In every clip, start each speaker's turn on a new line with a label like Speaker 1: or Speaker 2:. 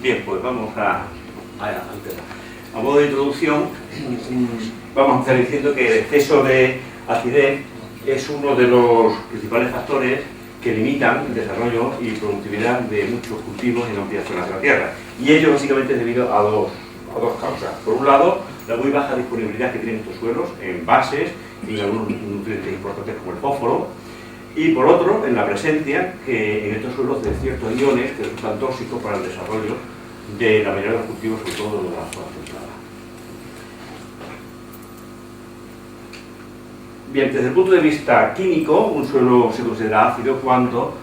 Speaker 1: Bien, pues vamos a empezar. A modo de introducción, vamos a empezar diciendo que el exceso de acidez es uno de los principales factores que limitan el desarrollo y productividad de muchos cultivos en amplias zonas de la tierra. Y ello básicamente es debido a dos causas. Por un lado, la muy baja disponibilidad que tienen estos suelos en bases y en algunos nutrientes importantes como el fósforo. Y por otro, en la presencia que en estos suelos de ciertos iones que resultan tóxicos para el desarrollo de la mayoría de los cultivos, sobre todo de la zona templada. Bien, desde el punto de vista químico, un suelo se considera ácido cuando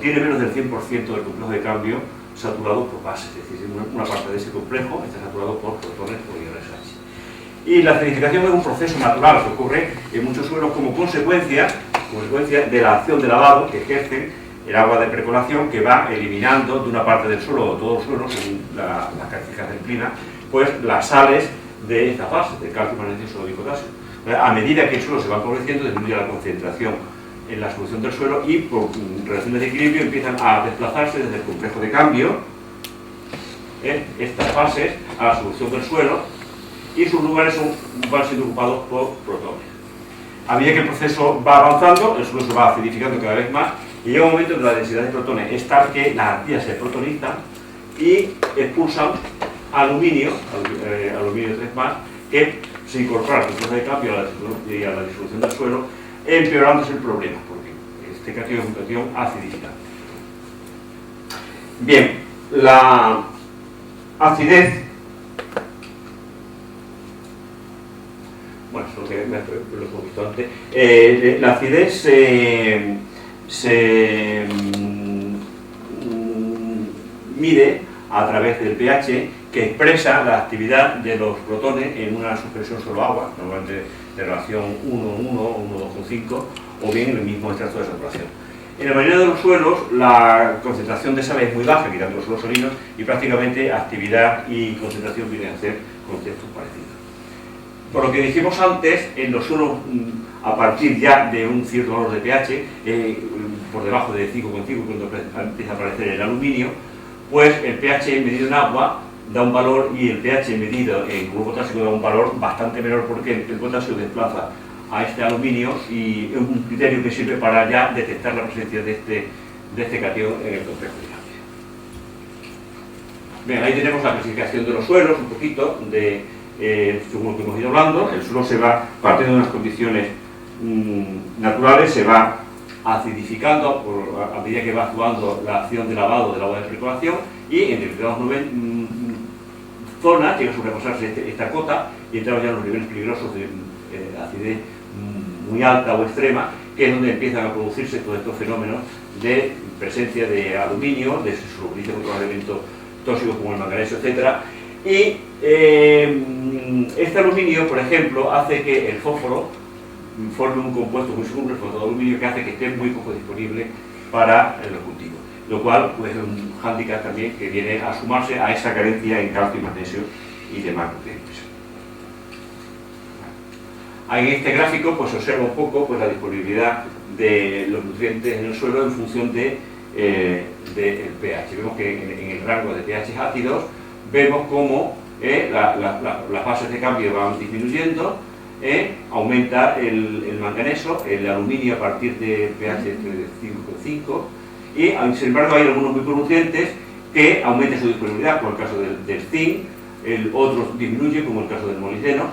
Speaker 1: tiene menos del 100% del complejo de cambio saturado por bases, es decir, una parte de ese complejo está saturado por protones o iones H. Y la acidificación es un proceso natural que ocurre en muchos suelos como consecuencia de la acción de lavado que ejercen el agua de percolación, que va eliminando de una parte del suelo o de todo el suelo, según las características del clima, pues las sales de esta fase, de calcio, magnesio, sodio y potasio. A medida que el suelo se va empobreciendo, disminuye la concentración en la solución del suelo y por relaciones de equilibrio empiezan a desplazarse desde el complejo de cambio, estas fases, a la solución del suelo, y sus lugares van siendo ocupados por protones. A medida que el proceso va avanzando, el suelo se va acidificando cada vez más y llega un momento en que la densidad de protones es tal que las arcillas se protonizan y expulsan aluminio 3+, que se incorpora al complejo de cambio y a la disolución del suelo, empeorándose el problema, porque este cation es un cation acidificante. Bien, la acidez, bueno, es lo que hemos visto antes, la acidez se mide a través del pH, que expresa la actividad de los protones en una suspensión solo agua, normalmente de relación 1,1 o 1,2,5, o bien en el mismo extracto de saturación. En la mayoría de los suelos la concentración de sal es muy baja, quitando los suelos salinos, y prácticamente actividad y concentración vienen a ser conceptos parecidos. Por lo que dijimos antes, en los suelos a partir ya de un cierto valor de pH, por debajo de 5,5, cuando empieza a aparecer el aluminio, pues el pH medido en agua da un valor y el pH medido en cloruro potásico da un valor bastante menor, porque el potasio desplaza a este aluminio y es un criterio que sirve para ya detectar la presencia de este cation en el complejo de cambio. Bien, ahí tenemos la clasificación de los suelos, un poquito, según lo que hemos ido hablando. El suelo se va, partiendo de unas condiciones naturales, se va acidificando a medida que va actuando la acción de lavado del agua de percolación, y en determinadas zonas llega a sobrepasarse esta cota y entramos ya en los niveles peligrosos de acidez muy alta o extrema, que es donde empiezan a producirse todos estos fenómenos de presencia de aluminio, de solubilización con otros elementos tóxicos como el manganeso, etc. Y este aluminio, por ejemplo, hace que el fósforo forme un compuesto muy soluble, el fosfato de aluminio, que hace que esté muy poco disponible para los cultivos, lo cual pues, es un hándicap también que viene a sumarse a esa carencia en calcio y magnesio y demás nutrientes. En este gráfico pues, se observa un poco pues, la disponibilidad de los nutrientes en el suelo en función del pH. Vemos que en el rango de pH ácidos vemos cómo las fases de cambio van disminuyendo. Aumenta el manganeso, el aluminio a partir de pH de 5,5, y sin embargo hay algunos micronutrientes que aumentan su disponibilidad, como el caso del zinc, el otro disminuye, como el caso del molibdeno,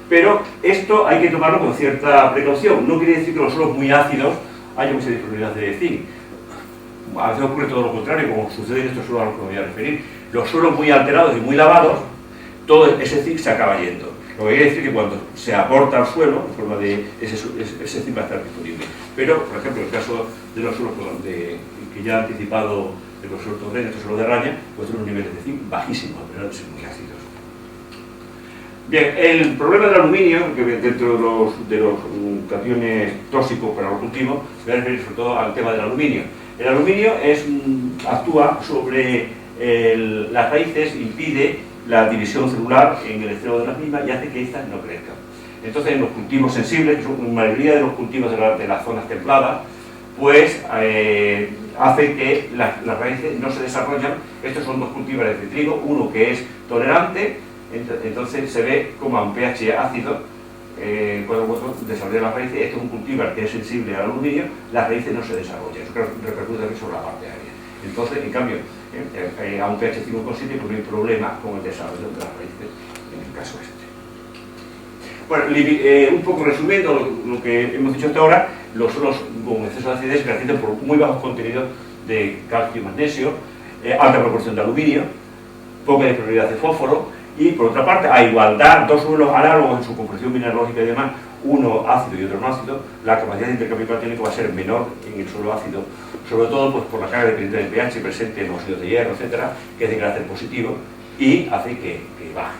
Speaker 1: pero esto hay que tomarlo con cierta precaución. No quiere decir que los suelos muy ácidos haya mucha disponibilidad de zinc. A veces ocurre todo lo contrario, como sucede en estos suelos a los que me voy a referir. Los suelos muy alterados y muy lavados, todo ese zinc se acaba yendo. Lo que quiere decir que cuando se aporta al suelo, en forma de ese zinc va a estar disponible. Pero, por ejemplo, en el caso de los suelos que ya he anticipado, de los suelos torrenos, estos suelos de raya, pues tienen unos niveles de zinc bajísimos, pero no son muy ácidos. Bien, el problema del aluminio, que dentro de los cationes tóxicos para los cultivos, voy a referir sobre todo al tema del aluminio. El aluminio actúa sobre las raíces, impide la división celular en el extremo de las mismas y hace que éstas no crezcan. Entonces, en los cultivos sensibles, que son la mayoría de los cultivos de las zonas templadas, pues hace que las raíces no se desarrollan. Estos son dos cultivares de trigo, uno que es tolerante, entonces se ve como a un pH ácido, cuando vosotros desarrolláis las raíces. Este es un cultivar que es sensible al aluminio, las raíces no se desarrollan, eso repercute también sobre la parte aérea. Entonces, en cambio, a un pH 5,7 pues no hay problema con el desarrollo de las raíces, en el caso este. Bueno, un poco resumiendo lo que hemos dicho hasta ahora, los suelos con exceso de acidez se caracterizan por muy bajos contenidos de calcio y magnesio, alta proporción de aluminio, poca disponibilidad de fósforo, y por otra parte, a igualdad, dos suelos análogos en su composición mineralógica y demás, uno ácido y otro no ácido, la capacidad de intercambio catiónico va a ser menor en el suelo ácido, sobre todo pues, por la carga dependiente del pH presente en los óxidos de hierro, etcétera, que es de carácter positivo y hace que baje.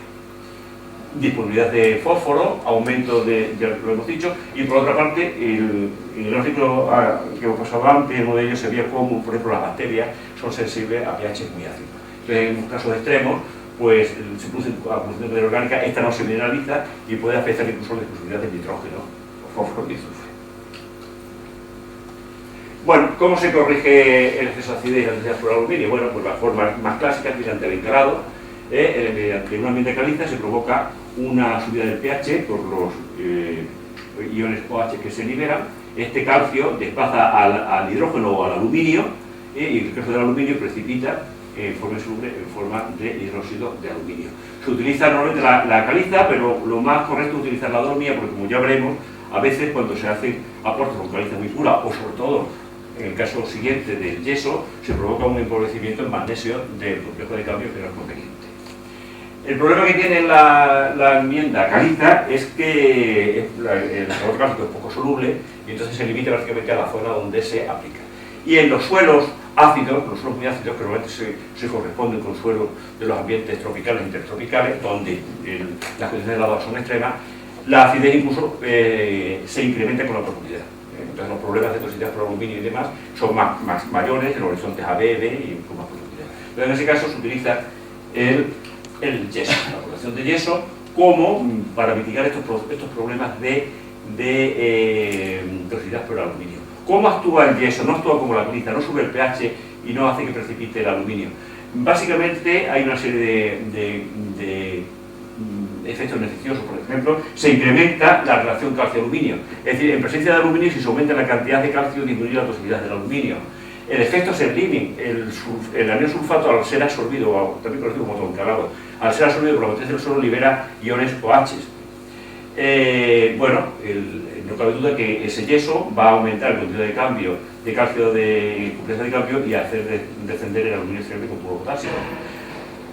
Speaker 1: Disponibilidad de fósforo, aumento ya lo hemos dicho, y por otra parte, el gráfico que hemos pasado antes, uno de ellos se veía como, por ejemplo, las bacterias son sensibles a pH muy ácidos. Entonces, en casos extremos, pues se produce acumulación de materia orgánica, esta no se mineraliza y puede afectar incluso la disponibilidad de nitrógeno, fósforo y azufre. Bueno, ¿cómo se corrige el exceso de acidez y la densidad por aluminio? Bueno, pues la forma más clásica es mediante el encalado. Mediante un ambiente caliza se provoca una subida del pH por los iones OH que se liberan. Este calcio desplaza al hidrógeno o al aluminio y el caso del aluminio precipita en forma de hidróxido de aluminio. Se utiliza normalmente la caliza, pero lo más correcto es utilizar la dolomía, porque como ya veremos, a veces cuando se hacen aportes con caliza muy pura, o sobre todo en el caso siguiente del yeso, se provoca un empobrecimiento en magnesio del complejo de cambio que no es conveniente. El problema que tiene la enmienda caliza es que el calor cálcico es poco soluble y entonces se limita prácticamente a la zona donde se aplica. Y en los suelos ácidos, los suelos muy ácidos, que normalmente se corresponden con suelos de los ambientes tropicales e intertropicales, donde las condiciones de agua son extremas, la acidez incluso se incrementa con la profundidad. Entonces los problemas de toxicidad por aluminio y demás son más mayores en los horizontes AB, B y con más profundidad. Entonces en ese caso se utiliza el yeso, la aportación de yeso, como para mitigar estos problemas de toxicidad por aluminio. ¿Cómo actúa el yeso? No actúa como la caliza, no sube el pH y no hace que precipite el aluminio. Básicamente hay una serie de efectos beneficiosos. Por ejemplo, se incrementa la relación calcio-aluminio. Es decir, en presencia de aluminio, si se aumenta la cantidad de calcio, disminuye la toxicidad del aluminio. El efecto Serlinin, el anhidro sulfato, al ser absorbido, o también conocido como toncalado, al ser absorbido por la matriz del suelo, libera iones OH. Bueno, no cabe duda que ese yeso va a aumentar el contenido de cambio de calcio de complejo de cambio y hacer descender el aluminio exterior con puro potasio.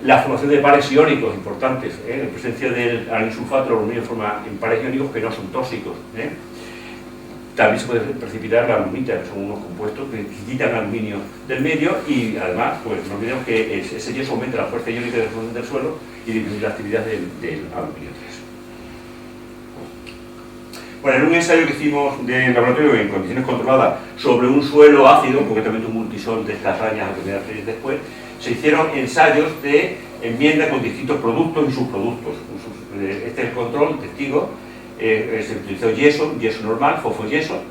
Speaker 1: La formación de pares iónicos importantes, en presencia del anhidro sulfato, el aluminio forma en pares iónicos que no son tóxicos. También se puede precipitar la alunita, que son unos compuestos que quitan aluminio del medio y además, pues no olvidemos que ese yeso aumenta la fuerza iónica del suelo y disminuye la actividad del aluminio 3. Bueno, en un ensayo que hicimos de laboratorio en condiciones controladas sobre un suelo ácido, concretamente un multisol de estas rañas que voy a referir después, se hicieron ensayos de enmienda con distintos productos y subproductos. Este es el control, testigo. Se utilizó yeso normal, fosfoyeso,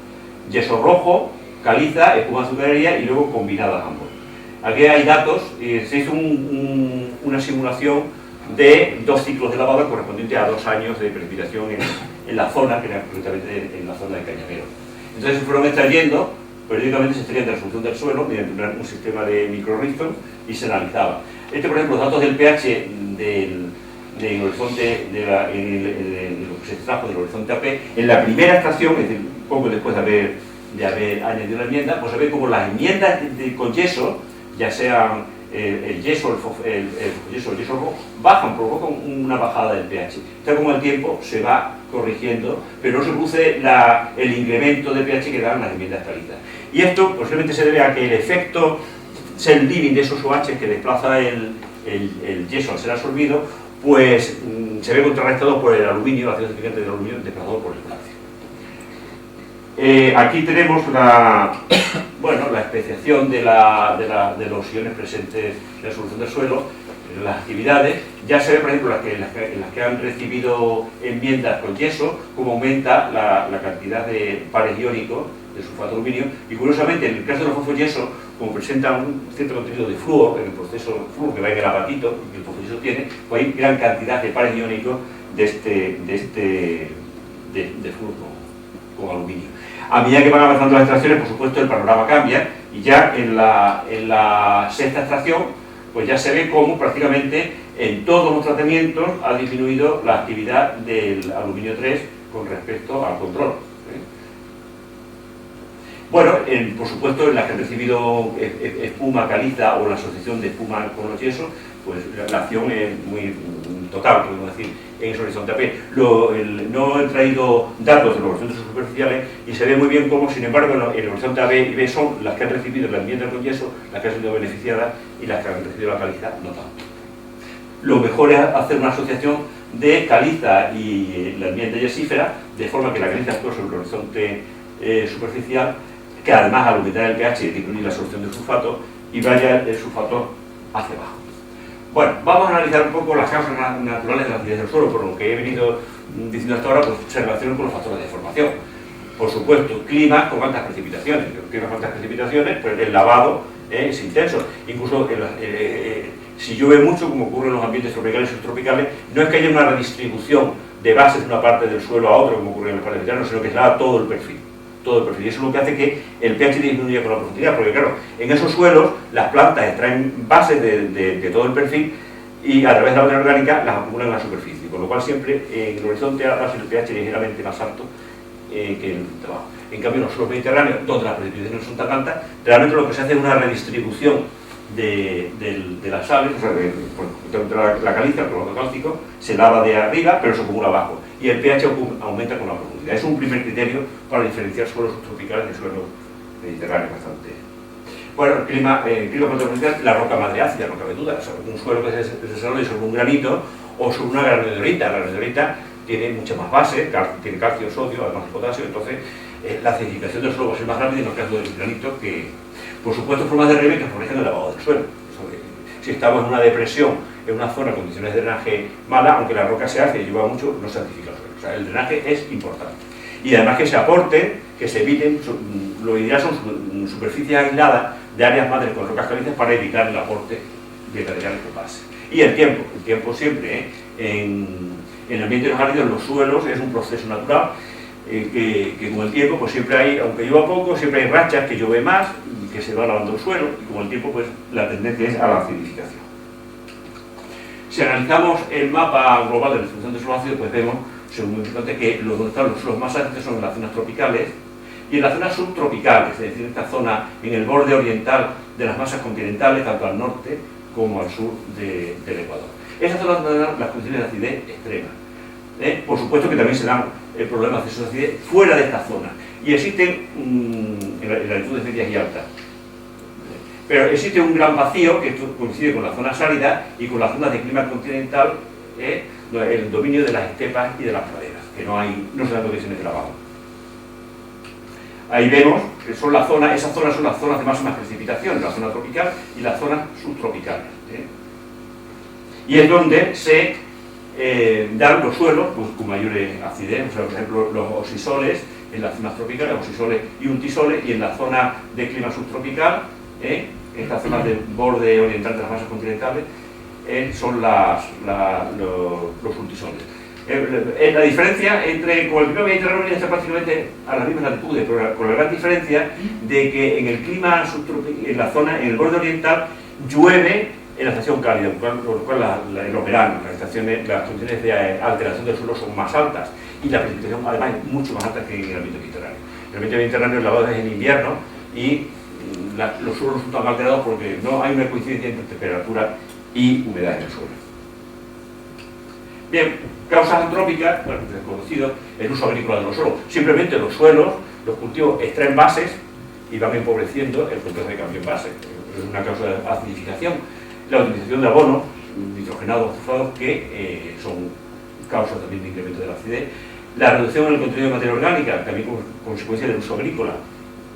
Speaker 1: yeso rojo, caliza, espuma azucarería y luego combinadas ambos. Aquí hay datos, se hizo una simulación de 2 ciclos de lavado correspondiente a 2 años de precipitación en la zona, que era concretamente en la zona de Cañamero. Entonces se fueron extrayendo, periódicamente se extraían de la solución del suelo mediante un sistema de microRichthof y se analizaba. Por ejemplo, los datos del pH del horizonte de lo que se extrajo del horizonte AP, en la primera extracción, es decir, poco después de haber añadido la enmienda, pues se ve como las enmiendas con yeso, ya sean el yeso, el yeso rojo, bajan, provocan una bajada del pH. Está como el tiempo se va corrigiendo, pero no se produce el incremento de pH que dan las enmiendas calizas. Y esto posiblemente se debe a que el efecto Serlinin de esos OH que desplaza el yeso al ser absorbido, pues se ve contrarrestado por el aluminio, la acción significante del aluminio desplazado por el calcio. Aquí tenemos la especiación de los iones presentes en la solución del suelo las actividades, ya se ve, por ejemplo, en las que han recibido enmiendas con yeso, cómo aumenta la cantidad de pares iónicos de sulfato de aluminio, y curiosamente en el caso de los fosfoyesos, como presentan un cierto contenido de flúor, en el proceso flúor que va en el apatito, que el fosfoyeso tiene, pues hay gran cantidad de pares iónicos de flúor con aluminio. A medida que van avanzando las extracciones, por supuesto, el panorama cambia, y ya en la sexta extracción, pues ya se ve cómo prácticamente en todos los tratamientos ha disminuido la actividad del aluminio 3 con respecto al control. Bueno, por supuesto, en las que han recibido espuma caliza o la asociación de espuma con los yesos, pues la acción es muy total, podemos decir, en ese horizonte AP. No he traído datos de los horizontes superficiales y se ve muy bien cómo, sin embargo, en el horizonte AB y B son las que han recibido la enmienda con yeso, las que han sido beneficiadas, y las que han recibido la caliza no tanto. Lo mejor es hacer una asociación de caliza y la enmienda yesífera, de forma que la caliza actúe sobre el horizonte superficial, que además al aumentar el pH disminuye la absorción del sulfato y vaya el sulfato hacia abajo. Bueno, vamos a analizar un poco las causas naturales de la acidez del suelo. Por lo que he venido diciendo hasta ahora, pues se relacionan con los factores de formación. Por supuesto, clima con altas precipitaciones. En climas con altas precipitaciones, pues el lavado es intenso. Incluso si llueve mucho, como ocurre en los ambientes tropicales y subtropicales, no es que haya una redistribución de bases de una parte del suelo a otra, como ocurre en los parques veteranos, sino que se lava todo el perfil. Y eso es lo que hace que el pH disminuya con la profundidad, porque claro, en esos suelos las plantas extraen bases de todo el perfil y a través de la materia orgánica las acumulan en la superficie, con lo cual siempre en el horizonte a la base el pH ligeramente más alto que el de abajo. En cambio, en los suelos mediterráneos, donde las precipitaciones no son tan altas, realmente lo que se hace es una redistribución de las sales, o sea, la caliza, el cloruro cálcico, se lava de arriba, pero se acumula abajo, y el pH aumenta con la profundidad. Es un primer criterio para diferenciar suelos subtropicales de suelos mediterráneos bastante. Bueno, el clima continental, la roca madre ácida, roca vetuda, o sea, un suelo que se desarrolla sobre un granito o sobre una granodiorita. La granodiorita tiene mucha más base, tiene calcio, sodio, además de potasio, entonces la acidificación del suelo va a ser más rápida en el caso del granito que... Por supuesto, formas de relieve que favorecen el lavado del suelo. Si estamos en una depresión, en una zona con condiciones de drenaje mala, aunque la roca se hace y lleva mucho, no se acidifica el suelo. O sea, el drenaje es importante. Y además que se aporten, que se eviten, lo ideal son superficies aisladas de áreas madres con rocas calizas para evitar el aporte de materiales con base. Y el tiempo siempre, en el ambiente de los áridos, los suelos, es un proceso natural que con el tiempo, pues siempre hay, aunque llueva poco, siempre hay rachas que llueve más, que se va lavando el suelo, y con el tiempo, pues la tendencia es a la acidificación. Si analizamos el mapa global de la distribución de suelo ácido, pues vemos, según muy importante, que donde están los suelos más ácidos son en las zonas tropicales y en las zonas subtropicales, es decir, esta zona en el borde oriental de las masas continentales, tanto al norte como al sur del Ecuador. Esas son las condiciones de acidez extremas. Por supuesto que también se dan problemas de exceso de acidez fuera de esta zona, y existen en latitudes medias y altas. Pero existe un gran vacío que coincide con las zonas áridas y con las zonas de clima continental, el dominio de las estepas y de las praderas, que no se dan condiciones de lavado. Ahí vemos que son esas zonas son las zonas de máxima precipitación, la zona tropical y las zonas subtropicales. Y es donde se dan los suelos pues, con mayor acidez, o sea, por ejemplo, los osisoles en las zonas tropicales, osisoles y untisoles, y en la zona de clima subtropical, estas zonas del borde oriental de las masas continentales, son los untisoles. La diferencia entre con el clima mediterráneo está prácticamente a las mismas latitudes, pero con la gran diferencia de que en el clima subtropical, en el borde oriental, llueve en la estación cálida, por lo cual en los veranos las condiciones de alteración del suelo son más altas y la precipitación además es mucho más alta que en el ambiente mediterráneo. En el ambiente mediterráneo el lavado es en invierno y los suelos son tan alterados porque no hay una coincidencia entre temperatura y humedad en el suelo. Bien, causas antrópicas, bueno, desconocido, el uso agrícola de los suelos. Simplemente los suelos, los cultivos extraen bases y van empobreciendo el complejo de cambio en base. Es una causa de acidificación. La utilización de abonos, nitrogenados, fosfados, que son causas también de incremento de la acidez. La reducción en el contenido de materia orgánica, también como consecuencia del uso agrícola.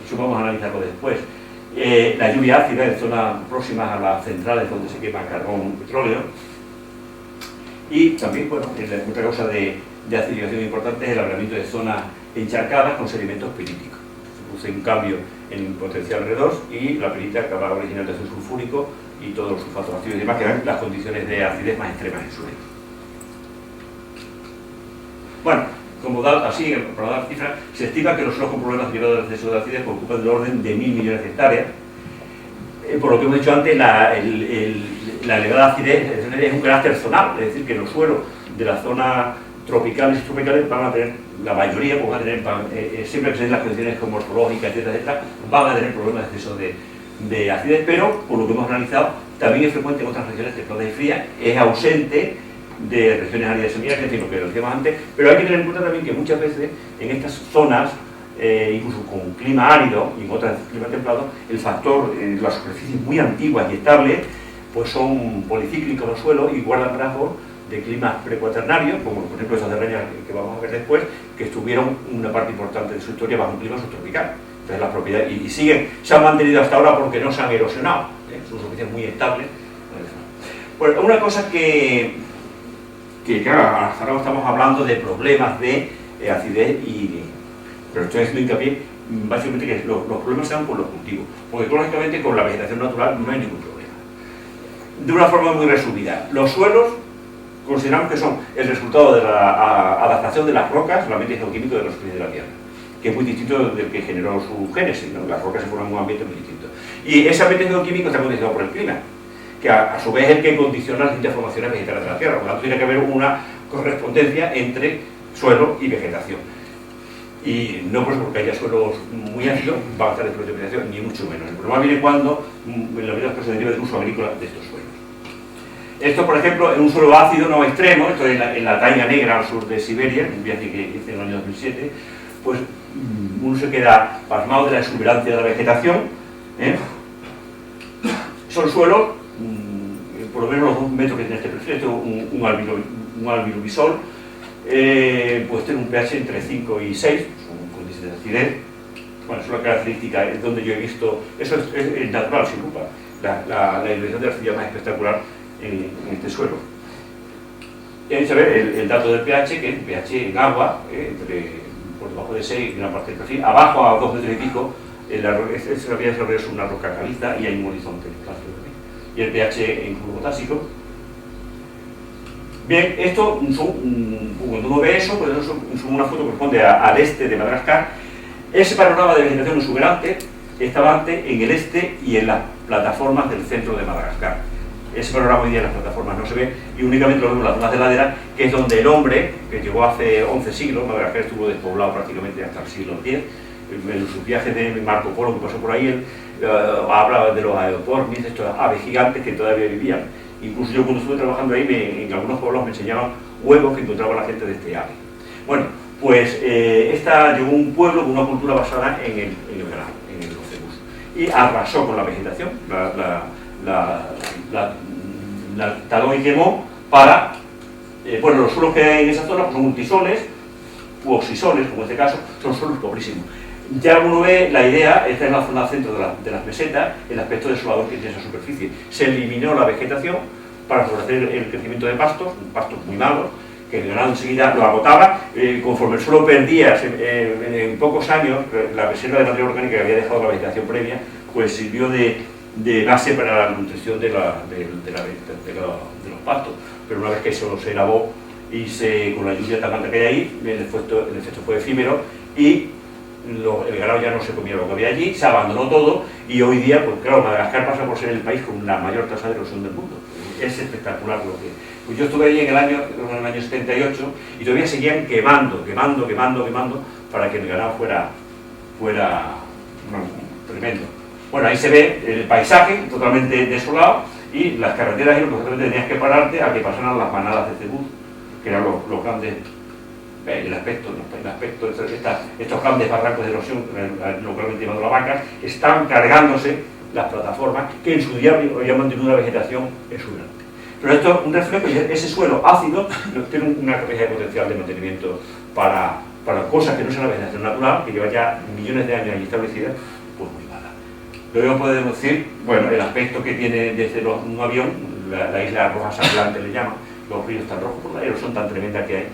Speaker 1: Eso vamos a analizarlo después. la lluvia ácida en zonas próximas a las centrales donde se quema carbón y petróleo. Y también, bueno, otra causa de acidificación importante es el hablamiento de zonas encharcadas con sedimentos piríticos. Se produce un cambio en el potencial R2 y la pirita acaba originando ácido sulfúrico y todos los sulfatos ácidos y demás, que dan las condiciones de acidez más extremas en suelos. Bueno, como así, para dar cifras, se estima que los suelos con problemas derivados del exceso de acidez ocupan del orden de 1.000 millones de hectáreas. Por lo que hemos dicho antes, la elevada acidez es un carácter zonal, es decir, que los suelos de las zonas tropicales y subtropicales van a tener, la mayoría, pues van a tener, siempre que se den las condiciones morfológicas, etcétera, van a tener problemas de exceso de acidez, pero por lo que hemos analizado, también es frecuente en otras regiones templadas y frías, es ausente de regiones áridas semiáridas, en fin, lo que decíamos antes, pero hay que tener en cuenta también que muchas veces en estas zonas, incluso con clima árido y en otras clima templado, el factor, las superficies muy antiguas y estables, pues son policíclicos los suelos y guardan rasgos de climas precuaternarios, como por ejemplo esas de Reña que vamos a ver después, que estuvieron una parte importante de su historia bajo un clima subtropical. Entonces las propiedades, y se han mantenido hasta ahora porque no se han erosionado, son superficies muy estables. Pues una cosa que claro, hasta ahora estamos hablando de problemas de acidez pero estoy haciendo hincapié básicamente que los problemas se dan con los cultivos, porque lógicamente con la vegetación natural no hay ningún problema. De una forma muy resumida, los suelos consideramos que son el resultado de la adaptación de las rocas al ambiente geoquímico de los fines de la Tierra, que es muy distinto del que generó su génesis, ¿no? Las rocas se forman en un ambiente muy distinto. Y ese ambiente geoquímico está condicionado por el clima, que a su vez es el que condiciona las distintas formaciones vegetales de la Tierra. Por lo tanto, tiene que haber una correspondencia entre suelo y vegetación. Y no pues porque haya suelos muy ácidos va a estar en precipitación, ni mucho menos. El problema viene cuando en la medida que se deriva del uso agrícola de estos suelos. Esto, por ejemplo, en un suelo ácido no extremo, esto en la Taiga Negra al sur de Siberia, un viaje que hice en el año 2007, pues uno se queda pasmado de la exuberancia de la vegetación. Son suelos, por lo menos los 2 metros que tiene este perfil, esto es un albiluvisol, pues tiene un pH entre 5 y 6, son condiciones de acidez. Bueno, es una característica, es donde yo he visto, eso es natural, sin lupa, la evolución de la arcilla más espectacular en este suelo. Y ahí se ve el dato del pH, que es pH en agua, por debajo de 6 en la parte del perfil, abajo a 2 metros y pico, la vía es una roca caliza y hay un horizonte y el pH en flujo potásico. Bien, esto, cuando uno ve eso, pues eso es una foto que corresponde al este de Madagascar. Ese panorama de vegetación exuberante estaba antes en el este y en las plataformas del centro de Madagascar. Ese panorama hoy día en las plataformas no se ve y únicamente lo vemos en las zonas de ladera, que es donde el hombre, que llegó hace 11 siglos, Madagascar estuvo despoblado prácticamente hasta el siglo X, en sus viajes de Marco Polo que pasó por ahí, él hablaba de los aeroportos, de estos aves gigantes que todavía vivían. Incluso yo cuando estuve trabajando ahí, en algunos pueblos me enseñaban huevos que encontraba la gente de este ave. Bueno, pues llegó un pueblo con una cultura basada en el grano, en el cebus, y arrasó con la vegetación, la taló y quemó para, bueno, los suelos que hay en esa zona pues son multisoles, u oxisoles, como en este caso, son suelos pobrísimos. Ya uno ve la idea, esta es la zona centro de las mesetas, el aspecto desolador que tiene esa superficie. Se eliminó la vegetación para favorecer el crecimiento de pastos muy malos, que el ganado enseguida lo agotaba. Conforme el suelo perdía en pocos años, la reserva de materia orgánica que había dejado la vegetación previa, pues sirvió de base para la nutrición de los pastos. Pero una vez que eso se lavó y con la lluvia tan alta que hay ahí, el efecto fue efímero y el ganado ya no se comía lo que había allí, se abandonó todo y hoy día, pues claro, Madagascar pasa por ser el país con la mayor tasa de erosión del mundo. Es espectacular lo que... Pues yo estuve allí en el año 78 y todavía seguían quemando para que el ganado fuera tremendo. Bueno, ahí se ve el paisaje totalmente desolado y las carreteras y lo que tenías que pararte a que pasaran las manadas de cebús, que eran los grandes... El aspecto, estos grandes barrancos de erosión, localmente llamados lavacas, están cargándose las plataformas que en su día habían mantenido una vegetación exuberante. Pero esto es un reflejo de ese suelo ácido, tiene una capacidad de potencial de mantenimiento para cosas que no son la vegetación natural, que lleva ya millones de años ahí establecidas, pues muy mala. Lo mismo podemos decir, bueno, el aspecto que tiene desde un avión, la isla roja sangrante le llaman, los ríos tan rojos por la erosión tan tremenda que hay.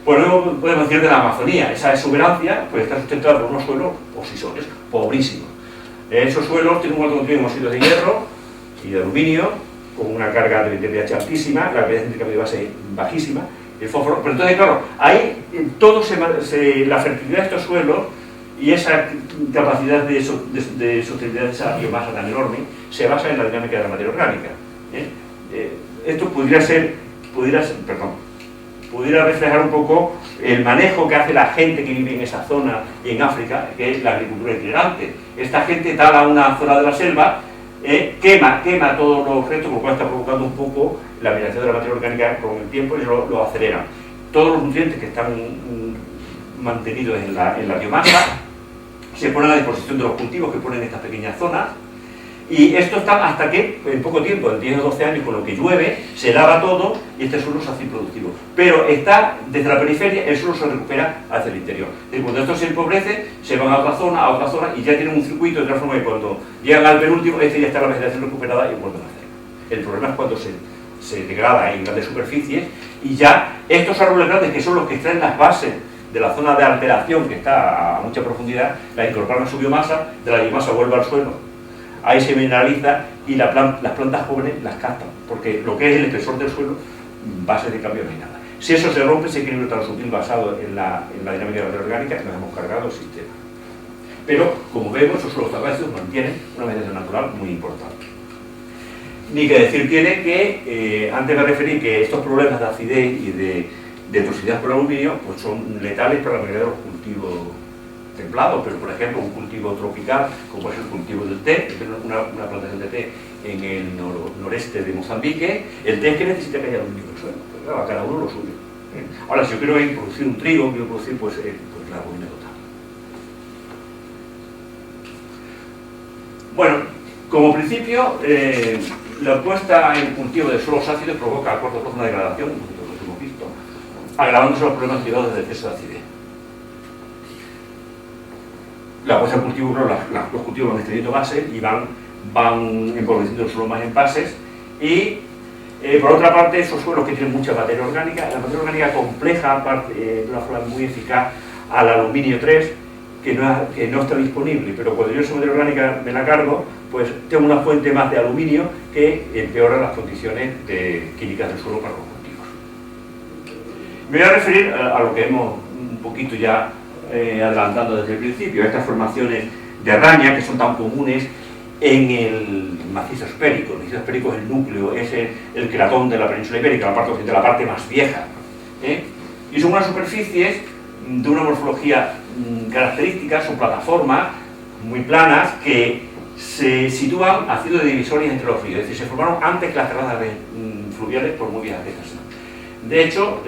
Speaker 1: Pues luego podemos decir de la Amazonía, esa exuberancia pues está sustentada por unos suelos osisores, pobrísimos. Esos suelos tienen un alto contenido en óxidos de hierro y de aluminio, con una carga de pH altísima, la gravedad céntrica de base bajísima, el fósforo. Pero entonces, claro, ahí la fertilidad de estos suelos y esa capacidad de sostenibilidad de esa biomasa tan enorme se basa en la dinámica de la materia orgánica. Esto pudiera reflejar un poco el manejo que hace la gente que vive en esa zona y en África, que es la agricultura itinerante. Esta gente tala una zona de la selva, quema todos los restos, por lo cual está provocando un poco la migración de la materia orgánica con el tiempo y lo acelera. Todos los nutrientes que están mantenidos en la biomasa se ponen a disposición de los cultivos que ponen en estas pequeñas zonas. Y esto está hasta que, en poco tiempo, en 10 o 12 años, con lo que llueve, se lava todo y este suelo se hace improductivo. Pero está desde la periferia, el suelo se recupera hacia el interior. Y cuando esto se empobrece, se van a otra zona, y ya tienen un circuito de tal forma que cuando llegan al penúltimo, ya está la vegetación recuperada y vuelven a hacer. El problema es cuando se degrada en grandes superficies y ya estos árboles grandes, que son los que extraen las bases de la zona de alteración que está a mucha profundidad, la incorporan a su biomasa, de la biomasa vuelve al suelo. Ahí se mineraliza y las plantas jóvenes las captan, porque lo que es el espesor del suelo, base de cambio no hay nada. Si eso se rompe, ese equilibrio tan sutil basado en la dinámica de la materia orgánica, nos hemos cargado el sistema. Pero, como vemos, esos suelos herbáceos mantienen una vegetación natural muy importante. Ni que decir tiene que, antes me referí que estos problemas de acidez y de toxicidad por aluminio pues son letales para la mayoría de los cultivos templados, pero por ejemplo un cultivo tropical, como es el cultivo del té, una plantación de té en el noreste de Mozambique, el té es que necesita que haya aluminio en el suelo, pues claro, a cada uno lo suyo. Ahora, si yo quiero producir un trigo, quiero producir pues la aluminio total. Bueno, como principio, la puesta en cultivo de suelos ácidos provoca a corto plazo una degradación, un poquito lo que hemos visto, agravándose los problemas derivados del exceso de acidez. La puesta en cultivo, los cultivos van extrayendo bases y van empobreciendo el suelo más en bases y por otra parte esos suelos que tienen mucha materia orgánica, la materia orgánica compleja aparte, de una forma muy eficaz al aluminio 3 que no está disponible, pero cuando yo esa materia orgánica me la cargo, pues tengo una fuente más de aluminio que empeora las condiciones químicas del suelo para los cultivos. Me voy a referir a lo que hemos un poquito ya adelantando desde el principio, estas formaciones de araña que son tan comunes en el macizo espérico. El macizo espérico es el núcleo, es el cratón de la península ibérica, la parte más vieja. Y son unas superficies de una morfología característica, son plataformas muy planas que se sitúan haciendo de divisorias entre los ríos, es decir, se formaron antes que las terrazas fluviales por muy viejas décadas. De hecho,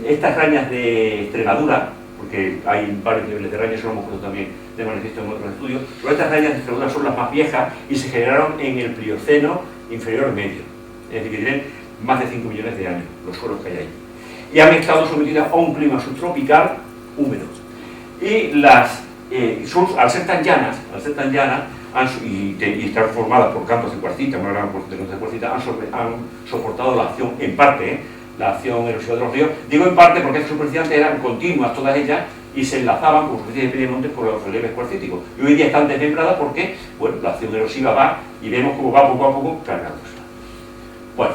Speaker 1: estas arañas de Extremadura, porque hay varios niveles de arañas, eso lo hemos puesto también de manifiesto en otros estudios, pero estas arañas de Extremadura son las más viejas y se generaron en el Plioceno inferior medio, es decir, que tienen más de 5 millones de años, los suelos que hay ahí. Y han estado sometidas a un clima subtropical húmedo. Y al ser tan llanas y estar formadas por campos de cuarcita, una gran porcentaje de cuarcita, han soportado la acción, en parte, la acción erosiva de los ríos. Digo en parte porque estas superficies antes eran continuas todas ellas y se enlazaban como superficies de piedemontes por los relieves cuarcíticos. Y hoy día están desmembradas porque, bueno, la acción erosiva va y vemos cómo va poco a poco cargándose. Bueno,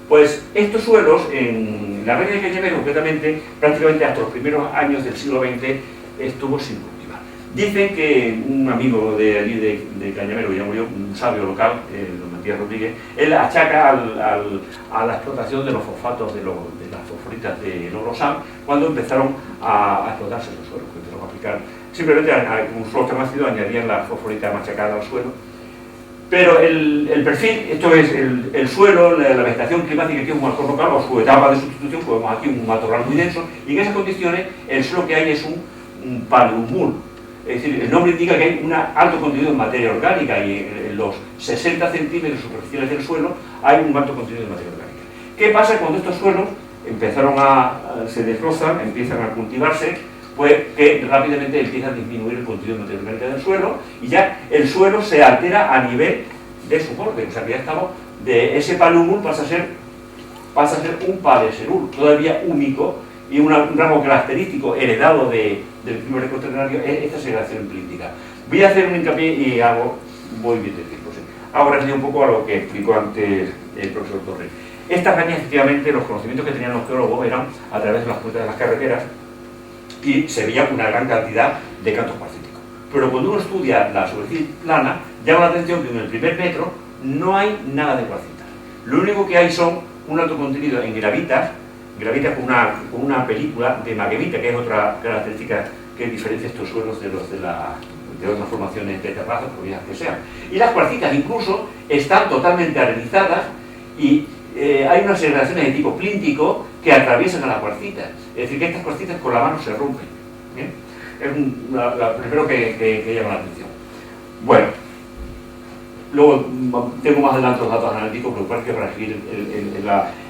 Speaker 1: pues estos suelos, en la región de Cañamero concretamente, prácticamente hasta los primeros años del siglo XX estuvo sin cultivar. Dicen que un amigo de allí de Cañamero, que ya murió, un sabio local, don Matías Rodríguez, él achaca a la explotación de los fosfatos de las fosforitas de Logrosán cuando empezaron a explotarse los suelos, que empezaron a aplicar. Simplemente como un suelo tan ácido añadían la fosforita machacada al suelo. Pero el perfil, esto es el suelo, la vegetación climática que es un marco local o su etapa de sustitución, pues vemos aquí un matorral muy denso, y en esas condiciones el suelo que hay es un paleohumul. Es decir, el nombre indica que hay un alto contenido en materia orgánica y en los 60 centímetros superficiales del suelo hay un alto contenido de materia orgánica. ¿Qué pasa cuando estos suelos se destrozan, empiezan a cultivarse? pues que rápidamente empieza a disminuir el contenido de materia orgánica del suelo y ya el suelo se altera a nivel de su borde, o sea que ya estamos, de ese palumul pasa a ser un paleserul, todavía húmico, y un rango característico heredado del primer cuaternario es esta segregación plítica. Voy a hacer un hincapié y voy bien de tiempo, ¿sí? Hago referencia un poco a lo que explicó antes el profesor Torres. Estas cañas, efectivamente, los conocimientos que tenían los geólogos eran a través de las puntas de las carreteras y se veía una gran cantidad de cantos cuarcíticos. Pero cuando uno estudia la superficie plana, llama la atención que en el primer metro no hay nada de cuarcitas. Lo único que hay son un alto contenido en gravitas con una película de maguevita, que es otra característica que diferencia estos suelos de los de otras formaciones de terrazas, por vías que sean. Y las cuarcitas incluso están totalmente arenizadas y hay unas segregaciones de tipo plíntico que atraviesan a las cuarcitas. Es decir, que estas cuarcitas con la mano se rompen. Es lo primero que llama la atención. Bueno, luego tengo más adelante los datos analíticos, pero parece que para seguir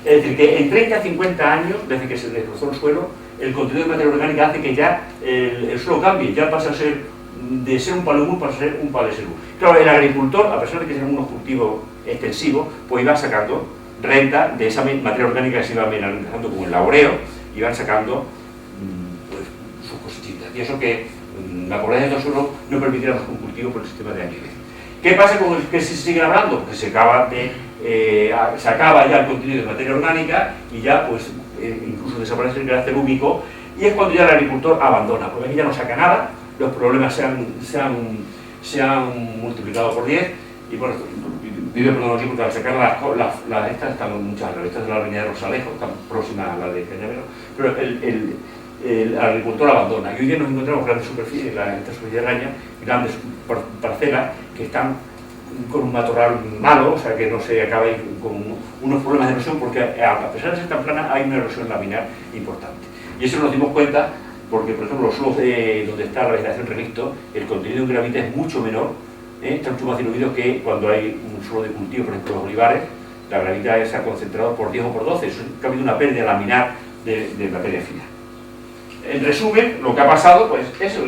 Speaker 1: es decir, que en 30 a 50 años, desde que se destrozó el suelo, el contenido de materia orgánica hace que ya el suelo cambie, ya pasa a ser, de ser un palumul, pasa a ser un paleserul. Claro, el agricultor, a pesar de que sean unos cultivos extensivos, pues iba sacando renta de esa materia orgánica que se iba mineralizando con el laboreo, iban sacando pues, sus cositas. Y eso que la pobreza de estos suelos no permitirá más un cultivo por el sistema de anidez. ¿Qué pasa con el que se sigue hablando? Porque se acaba ya el contenido de materia orgánica y ya pues incluso desaparece el carácter húmico, y es cuando ya el agricultor abandona, porque aquí ya no saca nada, los problemas se han multiplicado por 10 y bueno, vive perdón aquí porque al sacar estas están muchas, estas de la avenida de Rosalejos, están próximas a la de Cañamero, pero el agricultor abandona. Y hoy día nos encontramos grandes superficies, esta superficie de araña, grandes parcelas que están con un matorral malo, o sea que no se acaba con unos problemas de erosión, porque a pesar de ser tan plana hay una erosión laminar importante. Y eso nos dimos cuenta porque, por ejemplo, los suelos donde está la vegetación revisto, el contenido en gravita es mucho menor, está mucho más diluido que cuando hay un suelo de cultivo, por ejemplo, los olivares, la gravita se ha concentrado por 10 o por 12, eso ha habido una pérdida laminar de materia fina. En resumen, lo que ha pasado, pues eso,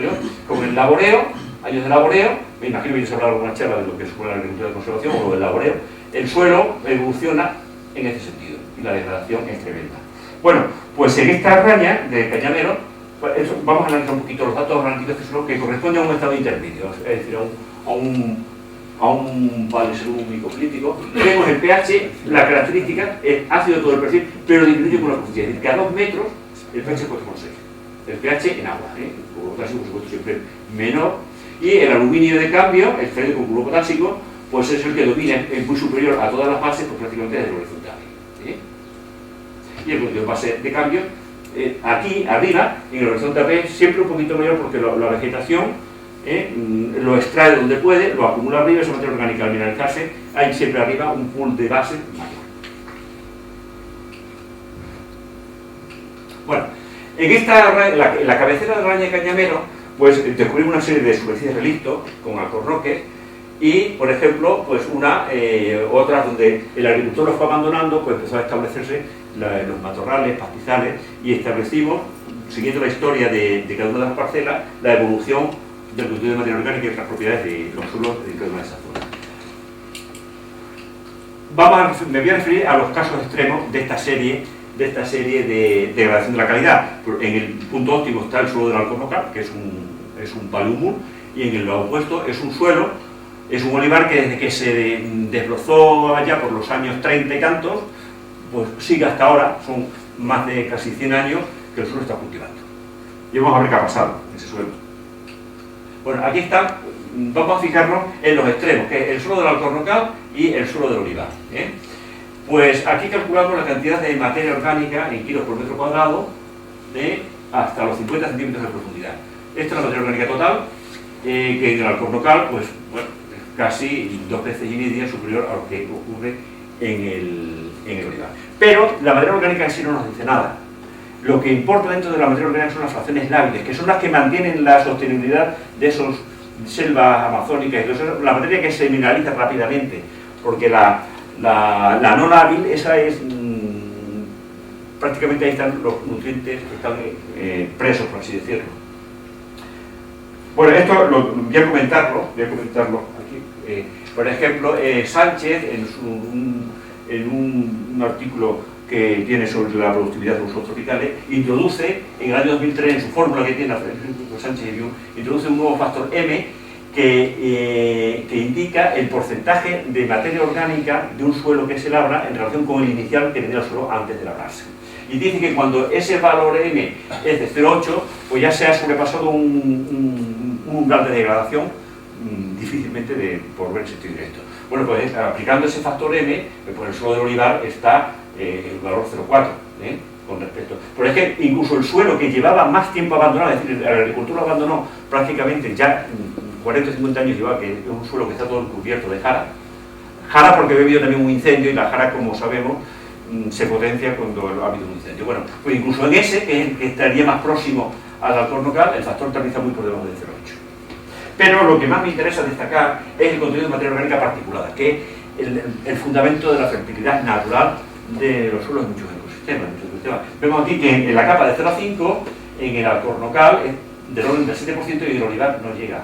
Speaker 1: con el laboreo, años de laboreo, me imagino que vais a hablar alguna charla de lo que supone la agricultura de conservación o lo del laboreo, el suelo evoluciona en ese sentido y la degradación es tremenda. Bueno, pues en esta araña de Cañamero, pues eso, vamos a analizar un poquito los datos analíticos de este suelo que corresponden a un estado intermedio, es decir, a un paleserul húmico-clítico. Vemos el pH, la característica es ácido todo el perfil, pero disminuye con la superficie, es decir, que a 2 metros el pH es 4,6. El pH en agua, por potásico, por supuesto, siempre menor, y el aluminio de cambio, el ferro con cloruro potásico, pues es el que domina, es muy superior a todas las bases, pues prácticamente desde el horizontal. Y el contenido de base de cambio, aquí arriba, en el horizonte AP, siempre un poquito mayor porque la vegetación lo extrae de donde puede, lo acumula arriba, esa materia orgánica al mineralizarse, hay siempre arriba un pool de base mayor. Bueno, en la cabecera de la araña de Cañamero, pues descubrimos una serie de superficies de relicto con alcornoques y, por ejemplo, pues otras donde el agricultor los fue abandonando, pues empezó a establecerse los matorrales, pastizales, y establecimos, siguiendo la historia de cada una de las parcelas, la evolución del contenido de materia orgánica y otras propiedades de los suelos de cada una de esas zonas. Me voy a referir a los casos extremos de esta serie de degradación de la calidad. En el punto óptimo está el suelo del Alcornocal, que es un palumul, y en el lado opuesto es un suelo, es un olivar que desde que se desbrozó allá por los años 30 y tantos, pues sigue hasta ahora, son más de casi 100 años que el suelo está cultivando. Y vamos a ver qué ha pasado en ese suelo. Bueno, aquí está, vamos a fijarnos en los extremos, que es el suelo del Alcornocal y el suelo del olivar. Pues aquí calculamos la cantidad de materia orgánica en kilos por metro cuadrado de hasta los 50 centímetros de profundidad. Esta es la materia orgánica total, que en el Alcornocal, pues bueno, es casi 2 veces y media superior a lo que ocurre en el olivar. Pero la materia orgánica en sí no nos dice nada. Lo que importa dentro de la materia orgánica son las fracciones lábiles, que son las que mantienen la sostenibilidad de esos selvas amazónicas y todo eso, la materia que se mineraliza rápidamente, porque la no lábil, esa es prácticamente ahí están los nutrientes que están presos, por así decirlo. Bueno, esto voy a comentarlo aquí. Por ejemplo, Sánchez, en un artículo que tiene sobre la productividad de los suelos tropicales, introduce en el año 2003, en su fórmula que tiene Sánchez y Bion, introduce un nuevo factor M que indica el porcentaje de materia orgánica de un suelo que se labra en relación con el inicial que tenía el suelo antes de labrarse. Y dice que cuando ese valor M es de 0,8, pues ya se ha sobrepasado un umbral de degradación difícilmente por ver sentido directo. Bueno, pues aplicando ese factor M, pues el suelo de olivar está el valor 0,4, con respecto. Pero es que incluso el suelo que llevaba más tiempo abandonado, es decir, la agricultura lo abandonó prácticamente ya 40 o 50 años, lleva, que es un suelo que está todo cubierto de jara. Jara porque ha habido también un incendio y la jara, como sabemos, se potencia cuando ha habido un incendio. Bueno, pues incluso en ese, que estaría más próximo al alcornocal, el factor también está muy por debajo de 0,8. Pero lo que más me interesa destacar es el contenido de materia orgánica particulada, que es el fundamento de la fertilidad natural de los suelos en muchos ecosistemas. Vemos aquí que en la capa de 0,5, en el alcornocal es del orden del 7% y el olivar no llega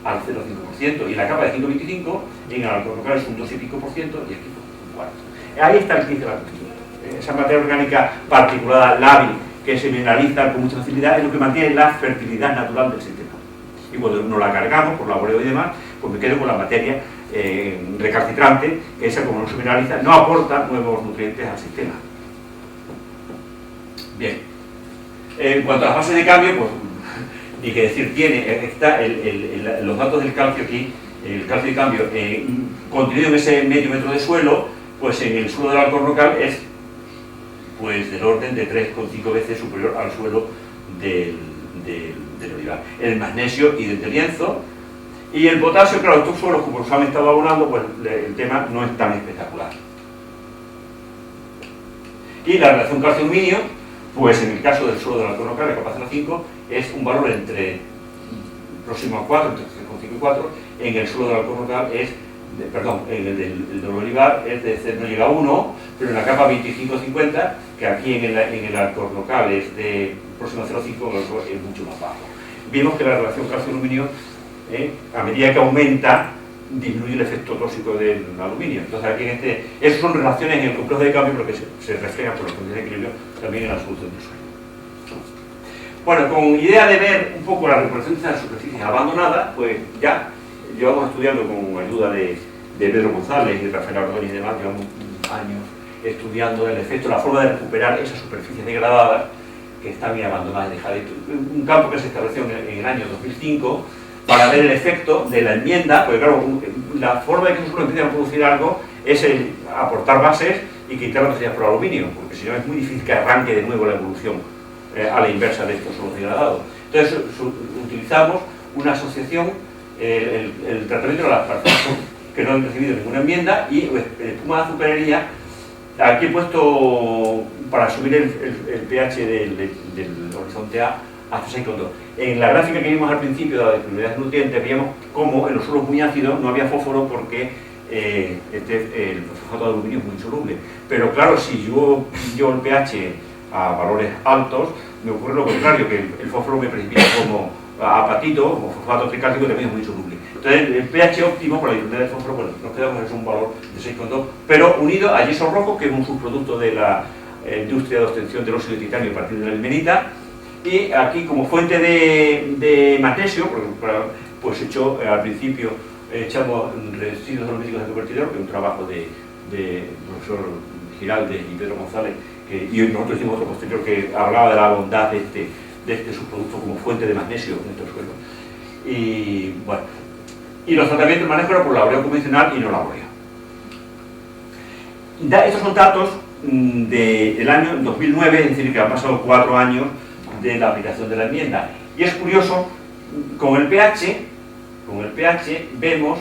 Speaker 1: al 0,5%, y la capa de 125 en el alcornocal es un 2 y pico por ciento y aquí un cuarto. Ahí está el 15 de la cuestión. Esa materia orgánica particulada, lábil, que se mineraliza con mucha facilidad, es lo que mantiene la fertilidad natural del sistema. Y cuando nos la cargamos por laboreo y demás, pues me quedo con la materia recalcitrante, que esa, como no se mineraliza, no aporta nuevos nutrientes al sistema. Bien. En cuanto a las fases de cambio, pues ni que decir tiene, está los datos del calcio aquí, el calcio de cambio contenido en ese medio metro de suelo, pues en el suelo del alcornocal es pues del orden de 3,5 veces superior al suelo del olivar. El magnesio y del lienzo, y el potasio, claro, estos suelos, como los han estado abonando, pues el tema no es tan espectacular. Y la relación calcio-aluminio, pues en el caso del suelo del alcornocal, de capa 0,5, es un valor entre próximo a 4, entre 3,5 y 4, en el suelo del alcornocal es, en el del olivar es no llega a 1, pero en la capa 25-50, que aquí en el alcornocal es de próximo a 0,5, es mucho más bajo. Vimos que la relación calcio-aluminio, a medida que aumenta, disminuye el efecto tóxico del aluminio. Entonces aquí esas son relaciones en el complejo de cambio, pero que se reflejan por los condiciones de equilibrio también en la solución del suelo. Bueno, con idea de ver un poco la recuperación de las superficies abandonadas, pues ya llevamos estudiando con ayuda de Pedro González y Rafael Ordóñez y demás, llevamos años estudiando el efecto, la forma de recuperar esas superficies degradadas que están bien abandonadas y dejadas. Un campo que se estableció en el año 2005 para ver el efecto de la enmienda, porque claro, la forma de que nosotros empiecen a producir algo es el aportar bases y quitar las toxinas por aluminio, porque si no es muy difícil que arranque de nuevo la evolución a la inversa de estos suelos degradados. Entonces utilizamos una asociación, el tratamiento de las parcelas que no han recibido ninguna enmienda, y espuma de azucarería. Aquí he puesto para subir el pH del horizonte A hasta 6,2. En la gráfica que vimos al principio de la disponibilidad de nutrientes, veíamos cómo en los suelos muy ácidos no había fósforo porque el fosfato de aluminio es muy insoluble. Pero claro, si yo el pH a valores altos, me ocurre lo contrario, que el fósforo me precipita como apatito, como fosfato tricálcico, también es muy insoluble. Entonces el pH óptimo para la disponibilidad del fósforo, bueno, nos quedamos en un valor de 6,2, pero unido a yeso rojo, que es un subproducto de la industria de obtención del óxido de titanio a partir de la ilmenita. Y aquí, como fuente de magnesio, pues al principio echamos residuos dolomíticos de convertidor, que es un trabajo de profesor Giraldes y Pedro González, y nosotros hicimos otro posterior que hablaba de la bondad de este subproducto como fuente de magnesio en estos suelos. Y bueno, y los tratamientos de manejo eran por laboreo convencional y no laboreo. Estos son datos del año 2009, es decir, que han pasado 4 años de la aplicación de la enmienda. Y es curioso, con el pH vemos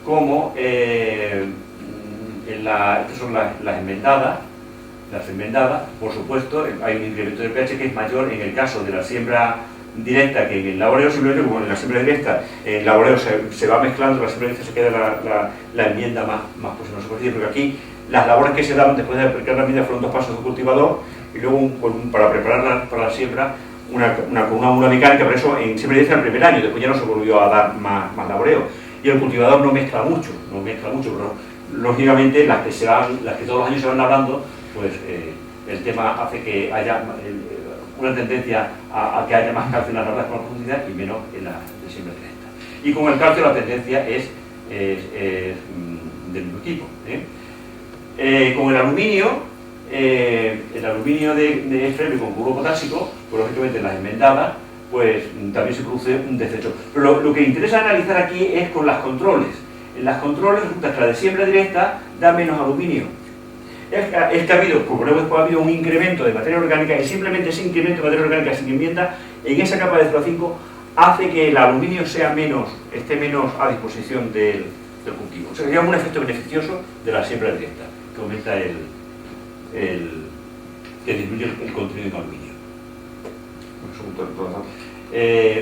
Speaker 1: cómo estas son las enmendadas, por supuesto, hay un incremento del pH que es mayor en el caso de la siembra directa que en el laboreo, simplemente como en la siembra directa, el laboreo se va mezclando, la siembra directa se queda la enmienda más próxima a la superficie, porque aquí las labores que se daban después de aplicar la enmienda fueron 2 pasos de cultivador y luego para prepararla para la siembra con una mula mecánica, pero eso siempre dice el primer año, después ya no se volvió a dar más laboreo. Y el cultivador no mezcla mucho, pero lógicamente las que todos los años se van labrando, pues el tema hace que haya una tendencia a que haya más calcio en las labras con profundidad y menos en la de siembra directa. Y con el calcio la tendencia es del mismo tipo. Con el aluminio de extremo con cloruro potásico, pues lógicamente en las enmendadas, pues también se produce un desecho. Pero lo que interesa analizar aquí es con las controles. En las controles resulta que la de siembra directa da menos aluminio. Es que ha habido, como luego después ha habido un incremento de materia orgánica, y simplemente ese incremento de materia orgánica sin enmienda en esa capa de 0,5 hace que el aluminio esté menos a disposición del cultivo. O sea, que llama un efecto beneficioso de la siembra directa, que aumenta que disminuye el contenido en aluminio.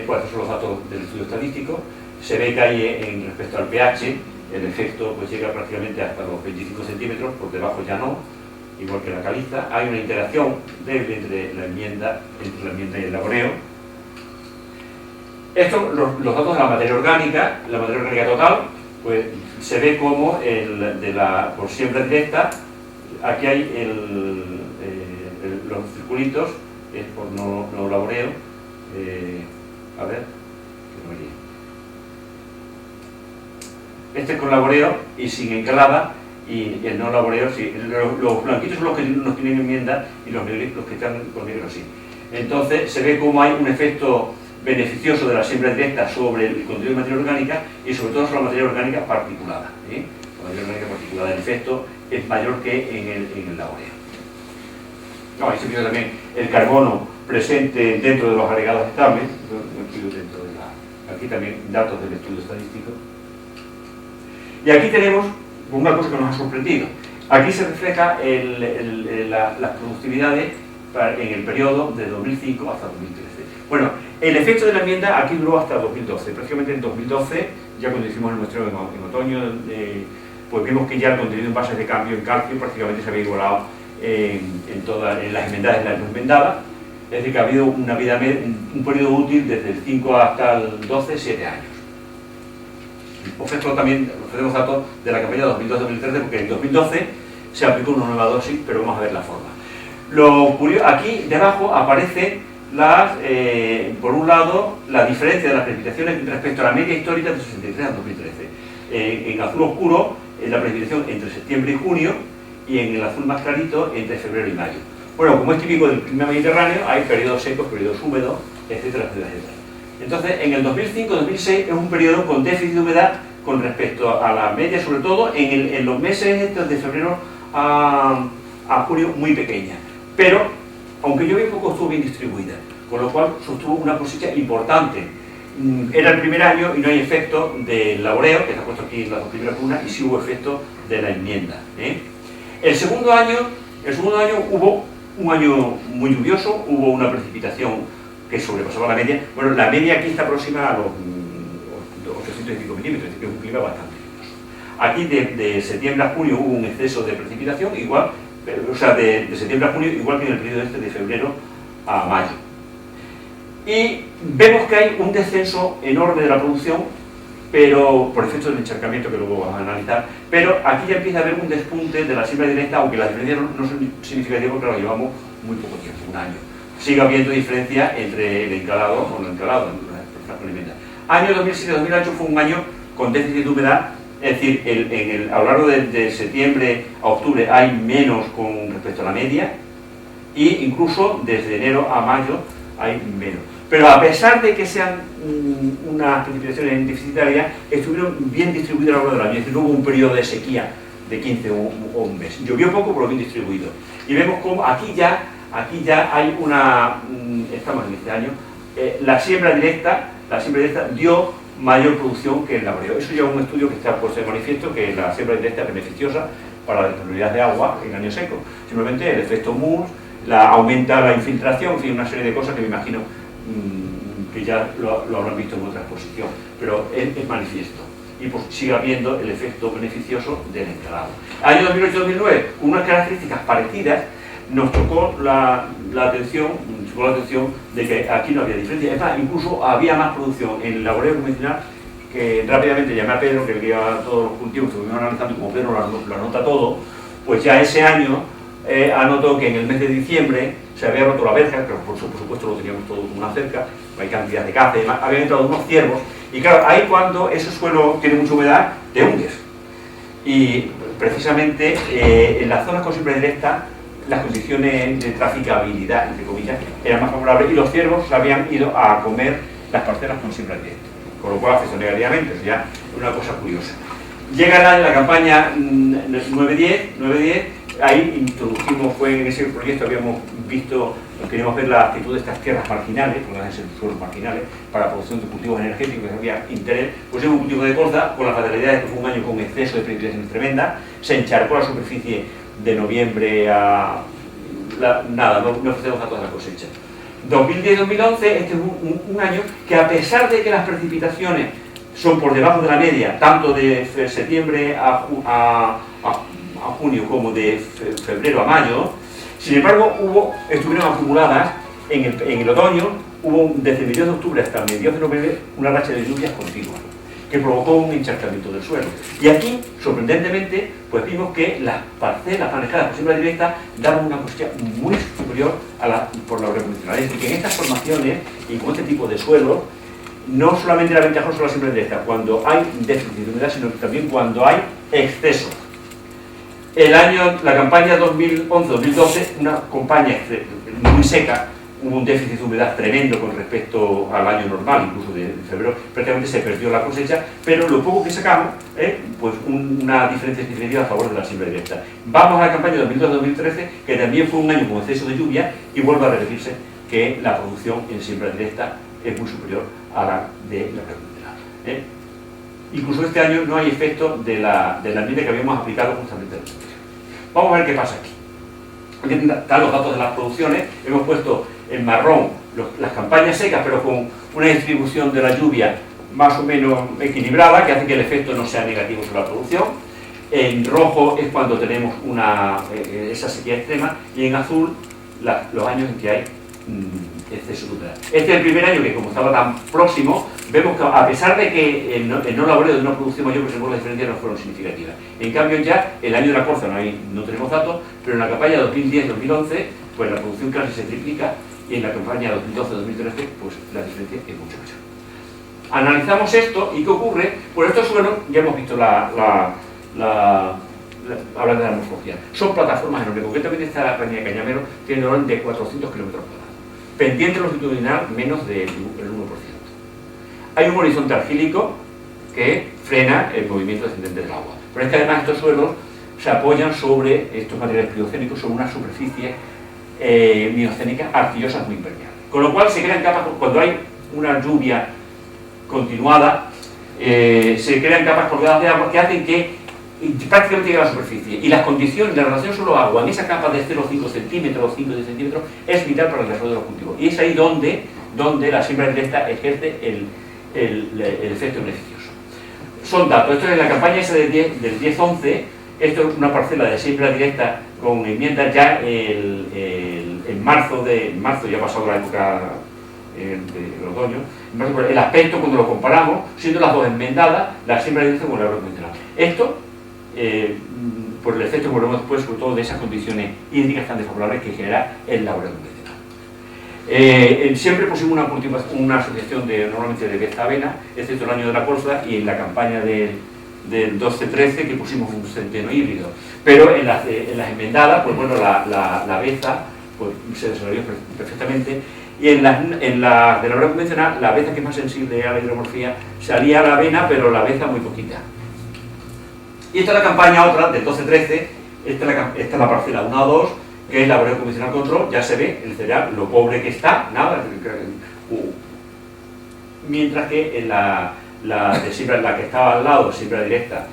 Speaker 1: Pues estos son los datos del estudio estadístico. Se ve que hay respecto al pH, el efecto pues llega prácticamente hasta los 25 centímetros, por debajo ya no, igual que la caliza. Hay una interacción débil entre la enmienda y el laboreo. Estos, los datos de la materia orgánica total, pues se ve como por siembra directa, aquí hay los circulitos, es por no laboreo, a ver, que no iría. Este es con laboreo y sin encalada, y el no laboreo, sí. Los blanquitos son los que no tienen enmienda y los que están con negro sí. Entonces se ve como hay un efecto beneficioso de la siembra directa sobre el contenido de materia orgánica y sobre todo sobre la materia orgánica particulada. La materia orgánica particulada, el efecto es mayor que en el laboreo. Ahí se pide también el carbono presente dentro de los agregados estables. Aquí también datos del estudio estadístico. Y aquí tenemos una cosa que nos ha sorprendido. Aquí se refleja las productividades en el periodo de 2005 hasta 2013. Bueno, el efecto de la enmienda aquí duró hasta 2012. Prácticamente en 2012, ya cuando hicimos el muestreo en otoño, pues vimos que ya el contenido en bases de cambio en calcio prácticamente se había igualado en las enmendadas y las no enmendadas. Es decir, que ha habido un periodo útil desde el 5 hasta el 12, 7 años. Ofrecemos datos de la campaña 2012-2013 porque en 2012 se aplicó una nueva dosis, pero vamos a ver la forma. Lo curioso, aquí debajo aparece por un lado la diferencia de las precipitaciones respecto a la media histórica de 63 a 2013. En azul oscuro la precipitación entre septiembre y junio y en el azul más clarito entre febrero y mayo. Bueno, como es típico del clima mediterráneo, hay periodos secos, periodos húmedos, etcétera, etcétera, etcétera. Entonces, en el 2005-2006 es un periodo con déficit de humedad con respecto a la media, sobre todo en los meses estos de febrero a junio, muy pequeña. Pero, aunque llueve poco, estuvo bien distribuida, con lo cual sostuvo una cosecha importante. Era el primer año y no hay efecto del laboreo, que está puesto aquí en las dos primeras columnas, y sí hubo efecto de la enmienda. El segundo año hubo un año muy lluvioso, hubo una precipitación que sobrepasaba la media. Bueno, la media aquí está próxima a los 800 y pico milímetros, es decir, que es un clima bastante lluvioso. Aquí de septiembre a junio hubo un exceso de precipitación, igual, o sea, de septiembre a junio, igual que en el periodo de febrero a mayo. Y vemos que hay un descenso enorme de la producción, pero por efecto del encharcamiento que luego vamos a analizar, pero aquí ya empieza a haber un despunte de la siembra directa, aunque las diferencias no son significativas porque lo llevamos muy poco tiempo, un año. Sigue habiendo diferencia entre el encalado o no encalado, Año 2007-2008 fue un año con déficit de humedad, es decir, a lo largo de septiembre a octubre hay menos con respecto a la media, e incluso desde enero a mayo hay menos. Pero a pesar de que sean unas precipitaciones deficitarias, estuvieron bien distribuidas a lo largo del año, es decir, no hubo un periodo de sequía de 15 o un mes. Llovió poco, pero bien distribuido. Y vemos cómo aquí ya hay estamos en este año, la siembra directa dio mayor producción que el laboreo. Eso ya es un estudio que está puesto de manifiesto, que la siembra directa es beneficiosa para la disponibilidad de agua en año seco. Simplemente el efecto MUS, aumenta la infiltración, en fin, una serie de cosas que me imagino que ya lo habrán visto en otra exposición, pero es manifiesto. Y pues sigue habiendo el efecto beneficioso del encalado. Año 2008-2009, con unas características parecidas, nos tocó la atención de que aquí no había diferencia. Es más, incluso había más producción en el laboreo convencional, que rápidamente llamé a Pedro, que le guiaba todos los cultivos, que estuvimos analizando, y como Pedro lo anota todo, pues ya ese año anotó que en el mes de diciembre se había roto la verja, pero por supuesto lo teníamos todo como una cerca, hay cantidad de caza y demás, habían entrado unos ciervos, y claro, ahí cuando ese suelo tiene mucha humedad, te hundes. Y precisamente en las zonas con siembra directa, las condiciones de traficabilidad, entre comillas, eran más favorables, y los ciervos se habían ido a comer las parcelas con siembra directa, con lo cual acceso negativamente, o sea, una cosa curiosa. Llega la campaña 9-10, ahí introdujimos, fue en ese proyecto habíamos visto, queríamos ver la actitud de estas tierras marginales, porque van a ser suelos marginales, para la producción de cultivos energéticos, había interés, pues es un cultivo de colza, con la fatalidad de que fue un año con exceso de precipitaciones tremenda, se encharcó la superficie de noviembre a... nada, no ofrecemos datos de la cosecha. 2010-2011, este es un año que, a pesar de que las precipitaciones son por debajo de la media, tanto de septiembre a junio como de febrero a mayo, sin embargo estuvieron acumuladas en el otoño, hubo desde mediados de octubre hasta mediados de noviembre una racha de lluvias continuas que provocó un encharcamiento del suelo. Y aquí, sorprendentemente, pues vimos que las parcelas manejadas por siembra directa daban una cosecha muy superior a por la convencional. Es decir, que en estas formaciones y con este tipo de suelo, no solamente era ventajoso la siembra directa cuando hay déficit de humedad, sino también cuando hay exceso. La campaña 2011-2012, una campaña muy seca, hubo un déficit de humedad tremendo con respecto al año normal, incluso de febrero, prácticamente se perdió la cosecha, pero lo poco que sacamos, pues una diferencia significativa a favor de la siembra directa. Vamos a la campaña 2012-2013, que también fue un año con exceso de lluvia, y vuelve a repetirse que la producción en siembra directa es muy superior a la de la convencional. Incluso este año no hay efecto de la enmienda que habíamos aplicado justamente al principio. Vamos a ver qué pasa aquí. Están los datos de las producciones, hemos puesto en marrón las campañas secas, pero con una distribución de la lluvia más o menos equilibrada, que hace que el efecto no sea negativo sobre la producción. En rojo es cuando tenemos esa sequía extrema, y en azul los años en que hay exceso de humedad. Este es el primer año que, como estaba tan próximo, vemos que a pesar de que el no laboreo de una producción mayor, pues las diferencias no fueron significativas. En cambio, ya el año de la colza no tenemos datos, pero en la campaña 2010-2011 pues la producción casi se triplica, y en la campaña 2012-2013 pues la diferencia es mucho mayor. Analizamos esto y ¿qué ocurre? Pues estos suelos, ya hemos visto hablando de la morfología, son plataformas enormes. Concretamente esta caña de Cañamero tiene un orden de 400 kilómetros cuadrados, pendiente longitudinal menos del 1%. Hay un horizonte argílico que frena el movimiento descendente del agua, pero es que además estos suelos se apoyan sobre estos materiales pliocénicos, sobre una superficie miocénica arcillosas muy impermeables, con lo cual se crean capas. Cuando hay una lluvia continuada, se crean capas colgadas de agua que hacen que prácticamente llegue a la superficie, y las condiciones, la relación suelo-agua en esa capa de 0,5 centímetros, 5-10 centímetros, es vital para el desarrollo de los cultivos, y es ahí donde la siembra directa ejerce el efecto beneficioso. Son datos, esto es la campaña esa del 10-11, esto es una parcela de siembra directa con enmiendas ya en marzo, ya ha pasado la época del otoño. El aspecto, cuando lo comparamos, siendo las dos enmendadas, la siembra directa con el laboreo convencional. Esto, por el efecto que volvemos después, sobre todo de esas condiciones hídricas tan desfavorables que genera el laboreo convencional. Siempre pusimos una asociación normalmente de beta-avena, excepto el año de la colza y en la campaña del 12-13, que pusimos un centeno híbrido. Pero en las enmendadas, pues bueno, la beta pues, se desarrolló perfectamente. Y en la de la laboreo convencional, la beta, que es más sensible a la hidromorfía, salía la avena, pero la beta muy poquita. Y esta es la campaña otra, del 12-13, esta es la parcela 1-2, que es la laboreo convencional control, ya se ve el cereal, lo pobre que está, nada, mientras que en la que estaba al lado, siembra directa,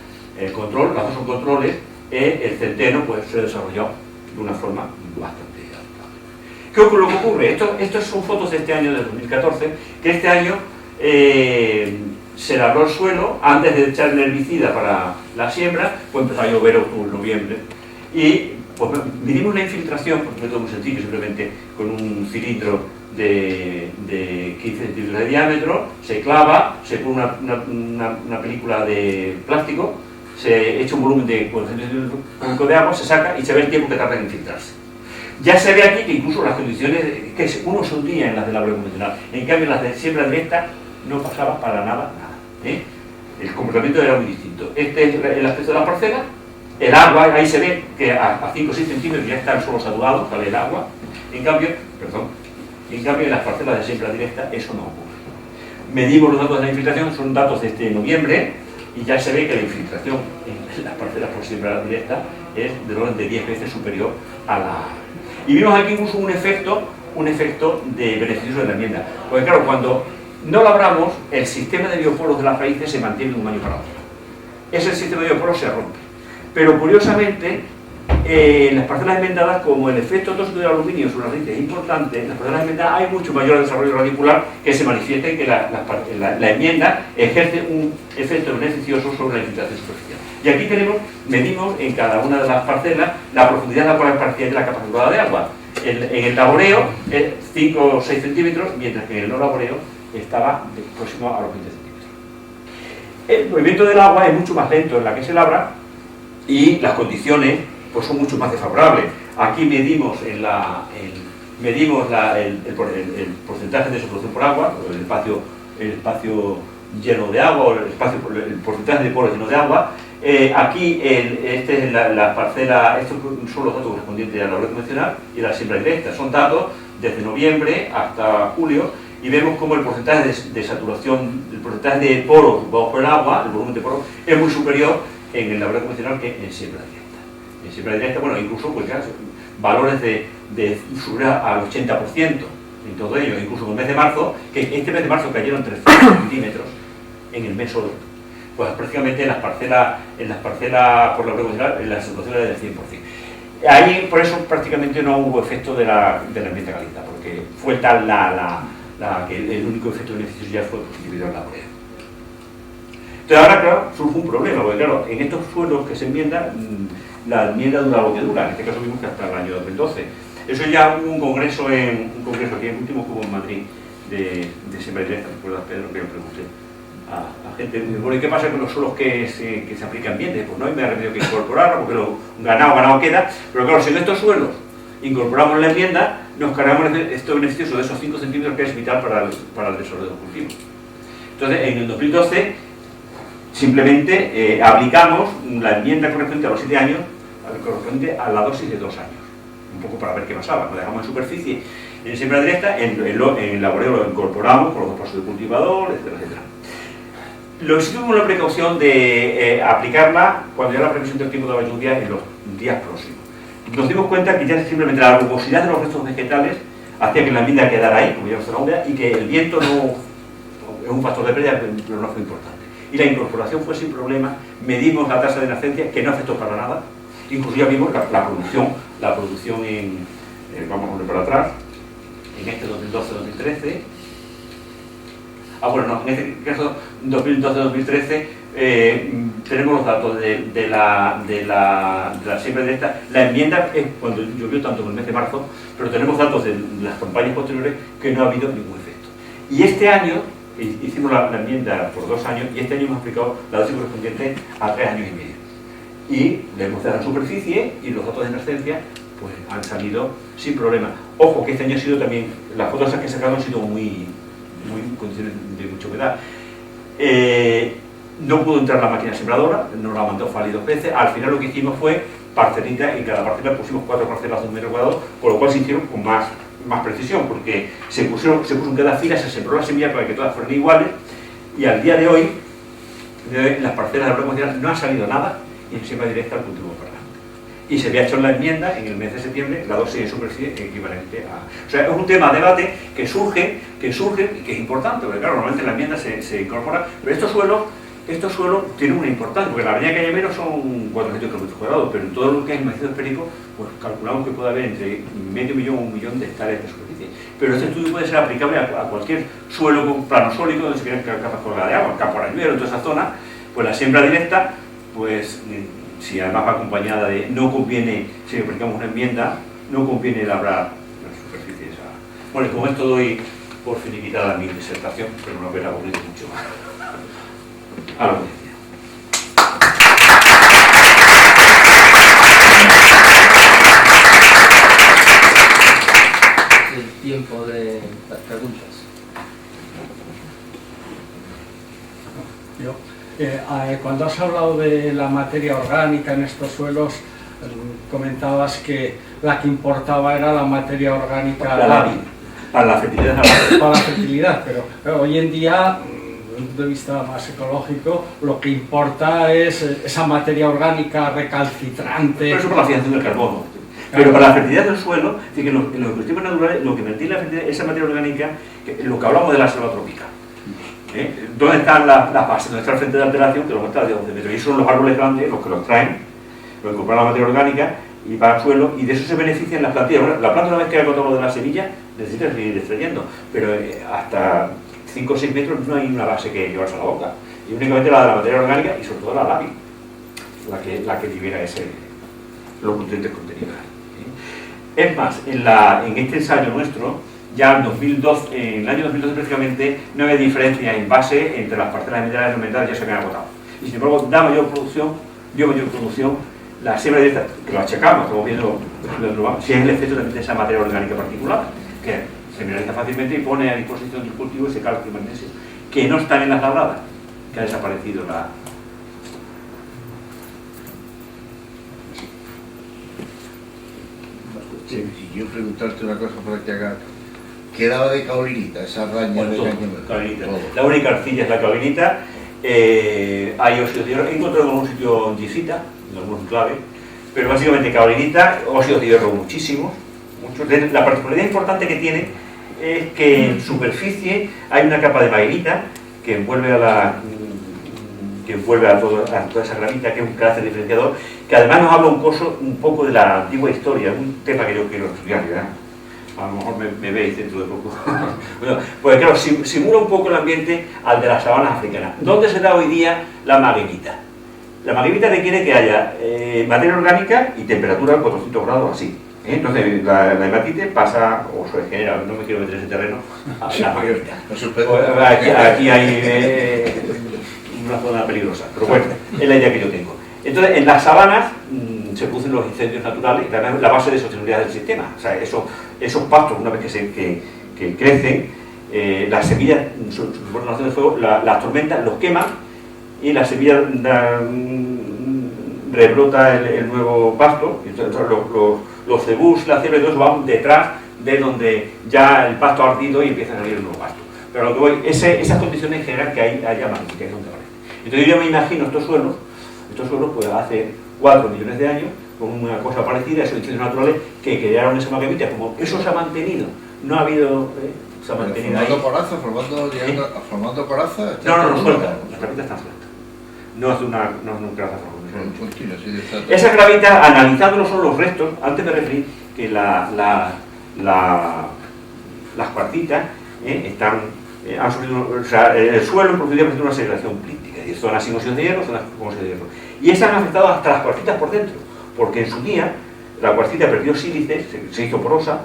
Speaker 1: control, las dos son controles, el centeno pues se desarrolló de una forma bastante adaptable. ¿Qué ocurre? Lo que ocurre, estos son fotos de este año, del 2014, que este año se labró el suelo antes de echarle herbicida para la siembra, pues empezó a llover octubre, noviembre, y pues midimos la infiltración, por método muy sencillo, simplemente con un cilindro de 15 centímetros de diámetro, se clava, se pone una película de plástico, se echa un volumen de 400 centímetros cúbicos de agua, se saca y se ve el tiempo que tarda en infiltrarse. Ya se ve aquí que incluso las condiciones que uno se hundía en las de la labor convencional, en cambio en las de siembra directa no pasaba para nada. El comportamiento era muy distinto. Este es el aspecto de la parcela, el agua, ahí se ve que a 5 o 6 centímetros ya está el suelo saturado, sale el agua. En cambio en las parcelas de siembra directa eso no ocurre. Medimos los datos de la infiltración, son datos de este noviembre, y ya se ve que la infiltración en las parcelas por siembra directa es del orden de 10 veces superior a la... Y vimos aquí incluso un efecto de beneficio de la enmienda. Porque claro, cuando no labramos, el sistema de bioporos de las raíces se mantiene de un año para otro. Ese sistema de bioporos se rompe. Pero curiosamente, en las parcelas enmendadas, como el efecto tóxico del aluminio sobre las raíces es importante, en las parcelas enmendadas hay mucho mayor desarrollo radicular que se manifiesta en que la enmienda ejerce un efecto beneficioso sobre la infiltración superficial. Y aquí medimos en cada una de las parcelas la profundidad de la cual partía de la capa saturada de agua. En el laboreo es 5 o 6 centímetros, mientras que en el no laboreo estaba próximo a los 20 centímetros. El movimiento del agua es mucho más lento en la que se labra y las condiciones pues son mucho más desfavorables. Aquí medimos el porcentaje de saturación por agua, el espacio lleno de agua, el porcentaje de poros lleno de agua. Aquí este es la parcela, estos son los datos correspondientes a la labor convencional y a la siembra directa. Son datos desde noviembre hasta julio y vemos como el porcentaje de saturación, el porcentaje de poros ocupados por el agua, el volumen de poros, es muy superior en el labor convencional que en siembra directa. En siembra directa, bueno, incluso pues ya valores de superior al 80% en todo ello, incluso en el mes de marzo, que este mes de marzo cayeron 300 centímetros en el mes solo. Pues prácticamente en las parcelas por labor convencional la saturación era del 100%. Ahí por eso prácticamente no hubo efecto de la enmienda caliza, porque fue tal que el único efecto beneficioso ya fue individual la laboral. Entonces ahora, claro, surge un problema, porque claro, en estos suelos que se enmiendan, la enmienda dura lo que dura, en este caso vimos que hasta el año 2012. Eso ya hubo un congreso aquí, el último que hubo en Madrid, de siembra directa, ¿recuerdas, Pedro, que yo pregunté a gente? Bueno, ¿y qué pasa con los suelos que se aplican bien? Pues no hay más remedio que incorporarlo, porque lo ganado queda, pero claro, si en estos suelos incorporamos la enmienda, nos cargamos esto beneficioso de esos 5 centímetros que es vital para el desarrollo del cultivo. Entonces, en el 2012, simplemente aplicamos la enmienda correspondiente a los 7 años, correspondiente a la dosis de 2 años, un poco para ver qué pasaba. Lo dejamos en superficie en siembra directa, en el laboreo lo incorporamos con los 2 pasos de cultivador, etcétera, etcétera. Lo sí tuvimos la precaución de aplicarla cuando ya la previsión del tiempo de la lluvia en los días próximos. Nos dimos cuenta que ya simplemente la rugosidad de los restos vegetales hacía que la enmienda quedara ahí, como ya está húmeda, y que el viento no es un factor de pérdida, pero no fue importante. Y la incorporación fue sin problema, medimos la tasa de nascencia, que no afectó para nada, incluso ya vimos la producción vamos a volver para atrás, en este 2012-2013, en este caso 2012-2013, tenemos los datos de la siembra directa. La enmienda es cuando llovió tanto en el mes de marzo, pero tenemos datos de las campañas posteriores que no ha habido ningún efecto. Y este año hicimos la enmienda por 2 años y este año hemos aplicado la dosis correspondiente a 3 años y medio. Y le hemos dado la superficie y los datos de nascencia pues han salido sin problema. Ojo que este año ha sido también, las fotos que he sacado han sido muy en condiciones de mucha humedad. No pudo entrar la máquina sembradora, nos la mandó Fali 2 veces. Al final lo que hicimos fue parcelita, en cada parcela pusimos 4 parcelas de 1 metro cuadrado, con lo cual se hicieron con más precisión, porque se puso en cada fila, se sembró la semilla para que todas fueran iguales, y al día de hoy las parcelas de la promoción no ha salido nada y en siembra directa al cultivo permanente. Y se había hecho en la enmienda en el mes de septiembre la dosis de superficie equivalente a... O sea, es un tema de debate que surge y que es importante, porque claro, normalmente en la enmienda se incorpora, pero estos suelos tienen una importancia, porque la avenida que hay menos son 400 kilómetros cuadrados, pero en todo lo que es el macizo esférico, pues calculamos que puede haber entre medio millón o 1 millón de hectáreas de superficie. Pero este estudio puede ser aplicable a cualquier suelo planosólico donde se quieran capas colgadas de agua, Campo Arañuelo, en toda esa zona, pues la siembra directa, pues si además va acompañada de, no conviene, si aplicamos una enmienda, no conviene labrar las superficies. Bueno, con esto doy por finiquitada mi disertación, pero no haber aburrido mucho más. A la audiencia.
Speaker 2: El tiempo de las preguntas.
Speaker 3: Cuando has hablado de la materia orgánica en estos suelos, comentabas que la que importaba era la materia orgánica
Speaker 1: para la fertilidad.
Speaker 3: Para la fertilidad, pero hoy en día, desde un punto de vista más ecológico, lo que importa es esa materia orgánica recalcitrante.
Speaker 1: Pero eso para la fijación del carbono. Pero para la fertilidad del suelo, es decir, que en los ecosistemas naturales, lo que mantiene la fertilidad es esa materia orgánica, lo que hablamos de la selva tropical. ¿Dónde están las bases? ¿Dónde está el frente de alteración? Que los está de 11 metros. Y son los árboles grandes los que los traen, los que compran la materia orgánica y para el suelo, y de eso se benefician las plantillas. Bueno, la planta, una vez que ha agotado lo de la semilla, necesita seguir extrayendo, pero hasta 5 o 6 metros no hay una base que llevarse a la boca. Y únicamente la de la materia orgánica y sobre todo la lábil, la que libera los nutrientes contenidos. Es más, en este ensayo nuestro, ya en el año 2012 prácticamente no había diferencia en base entre las parcelas minerales aumentadas, ya se habían agotado. Y sin embargo, dio mayor producción la siembra directa, que lo achacamos, estamos viendo si es el efecto también de esa materia orgánica particular, que se mineraliza fácilmente y pone a disposición del cultivo ese calcio y magnesio, que no están en las labradas, que ha desaparecido la...
Speaker 4: Sí, y yo preguntarte una cosa para que haga. ¿Qué daba de caolinita, esa araña de
Speaker 1: caolinita? La única arcilla es la caolinita. Hay óxidos de hierro. He encontrado en algún sitio gisita, en algunos claves, pero básicamente caolinita, óxidos de hierro muchísimos. La particularidad importante que tiene es que en superficie hay una capa de magnetita que envuelve a toda esa granita, que es un carácter diferenciador, que además nos habla un poco de la antigua historia, un tema que yo quiero estudiar, ¿verdad? A lo mejor me veis dentro de poco. Bueno, pues claro, simula un poco el ambiente al de las sabanas africanas. ¿Dónde se da hoy día la maguemita? La maguemita requiere que haya materia orgánica y temperatura a 400 grados así. Entonces la hematite pasa, o se genera, no me quiero meter en ese terreno, a la maguemita. Aquí hay una zona peligrosa, pero bueno, es la idea que yo tengo. Entonces, en las sabanas se producen los incendios naturales, la base de sostenibilidad del sistema. O sea, esos pastos, una vez que crecen, las semillas, su formación de fuego, las tormentas los queman y las semillas rebrota el nuevo pasto, y entonces los cebús, la cebra y todo eso van detrás de donde ya el pasto ha ardido y empieza a salir el nuevo pasto. Pero lo que voy, esas condiciones generan que haya magnificación de variedad. Entonces yo me imagino estos suelos pues hace 4 millones de años, con una cosa parecida, esos incendios naturales que crearon esa maguemita. Como eso se ha mantenido, no ha habido... se ha mantenido
Speaker 4: formando
Speaker 1: ahí.
Speaker 4: coraza, formando coraza...
Speaker 1: No, suelta, las gravitas están sueltas. No es un coraza
Speaker 4: continua.
Speaker 1: Esas gravitas, analizándolo son los restos, antes me referí que las cuarcitas han sufrido, o sea, el suelo en profundidad presenta una segregación plística, y zonas sin óxidos de hierro, zonas con óxidos de hierro. Y esas han afectado hasta las cuarcitas por dentro, porque en su día la cuarcita perdió sílice, se hizo porosa,